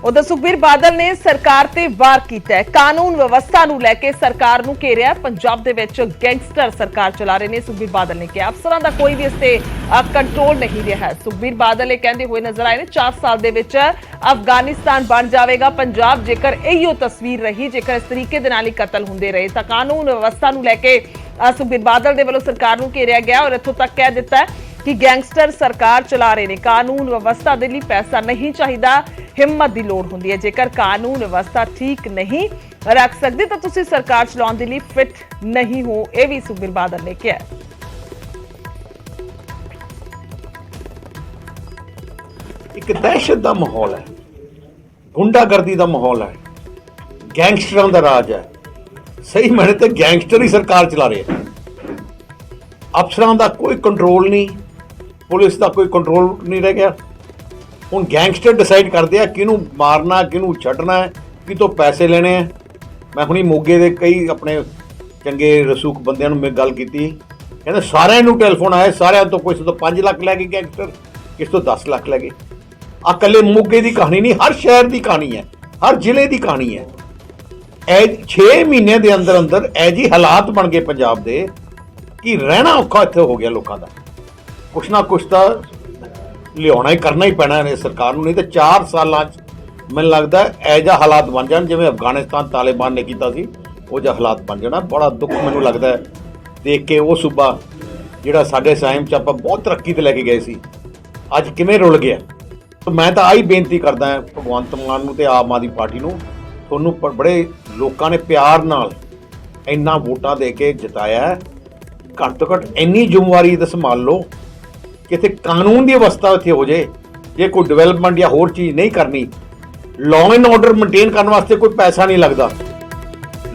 उधर सुखबीर बादल ने सरकार ते वार कीता है। कानून व्यवस्था नूं लैके सरकार नूं घेरिया। पंजाब दे विच गैंगस्टर सरकार चला रहे ने। सुखबीर बादल ने कहा अफसरां दा कोई भी इस ते कंट्रोल नहीं रहा है। सुखबीर बादल ये कहंदे हुए नजर आए ने 4 साल दे विच अफगानिस्तान बन जाएगा पंजाब जेकर इहो तस्वीर रही, जेकर इस तरीके दे नाल ही कतल हुंदे रहे तां कानून व्यवस्था नूं लैके सुखबीर बादल दे वल्लों सरकार नूं घेरिया गया और इत्थों तक कह दिता है कि गैंगस्टर सरकार चला रहे ने। कानून व्यवस्था दे लई पैसा नहीं चाहिदा, हिम्मत की लोड़ हुंदी है। जेकर कानून व्यवस्था ठीक नहीं रख सकते तो तुसीं सरकार चलाउण दे लई फिट नहीं हो, यह भी सुखबीर बादल ने कहा। एक दहशत का माहौल है, गुंडागर्दी का माहौल है, गैंगस्टरों का राज है। सही मैंने तो गैंगस्टर ही सरकार चला रहे हैं। अफसरां का कोई कंट्रोल नहीं, पुलिस का कोई कंट्रोल नहीं रह गया। हुण गैंगस्टर डिसाइड करते हैं किनू मारना, किनू छड्डना है, कितों पैसे लेने हैं। मैं हुणी मोगे दे कई अपने चंगे रसूख बंदियां नूं मैं गल कीती, कहंदे सारिਆਂ ਨੂੰ ਟੈਲੀਫੋਨ ਆਇਆ, ਸਾਰਿਆਂ ਤੋਂ ਕੋਈ ਤੋਂ 5 ਲੱਖ ਲੈ ਗਏ गैंगस्टर, किस तो 10 ਲੱਖ ਲੈ ਗਏ। आ कल्ले मोगे की कहानी नहीं, हर शहर की कहानी है, हर जिले की कहानी है। 6 महीने के अंदर अंदर ए जी हालात बन गए पंजाब के कि रहना औखा इत्थे हो गया लोगों का। कुछ ना कुछ तो लियाना ही करना ही पैना है सरकार नूं, नहीं तो 4 साल मैनूं लगता है ए जिहा हालात बन जाण जिवें अफगानिस्तान तालिबान ने कीता सी, वो जिहा हालात बन जाना। बड़ा दुख मैनूं लगता है देख के वो सूबा जिहड़ा साडे टाइम च आपां बहुत तरक्की ते लैके गए सी, अज किवें रुल गया। तो मैं तो आई बेनती करदा हां भगवंत मान नूं ते आम आदमी पार्टी नूं, तुहानूं बड़े लोकां ने प्यार नाल इन्ना वोटां दे के जिताया है, घट तो घट इन्नी जिम्मेवारी तो संभाल लो कि इत्थे कानून की अवस्था इत्थे हो जाए। जे कोई डिवेलपमेंट या होर चीज़ नहीं करनी, लॉ एंड ऑर्डर मेनटेन करने वास्ते कोई पैसा नहीं लगता,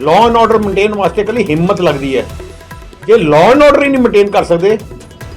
लॉ एंड ऑर्डर मेनटेन वास्ते कली हिम्मत लगती है। जे लॉ एंड ऑर्डर ही नहीं मेनटेन कर सकते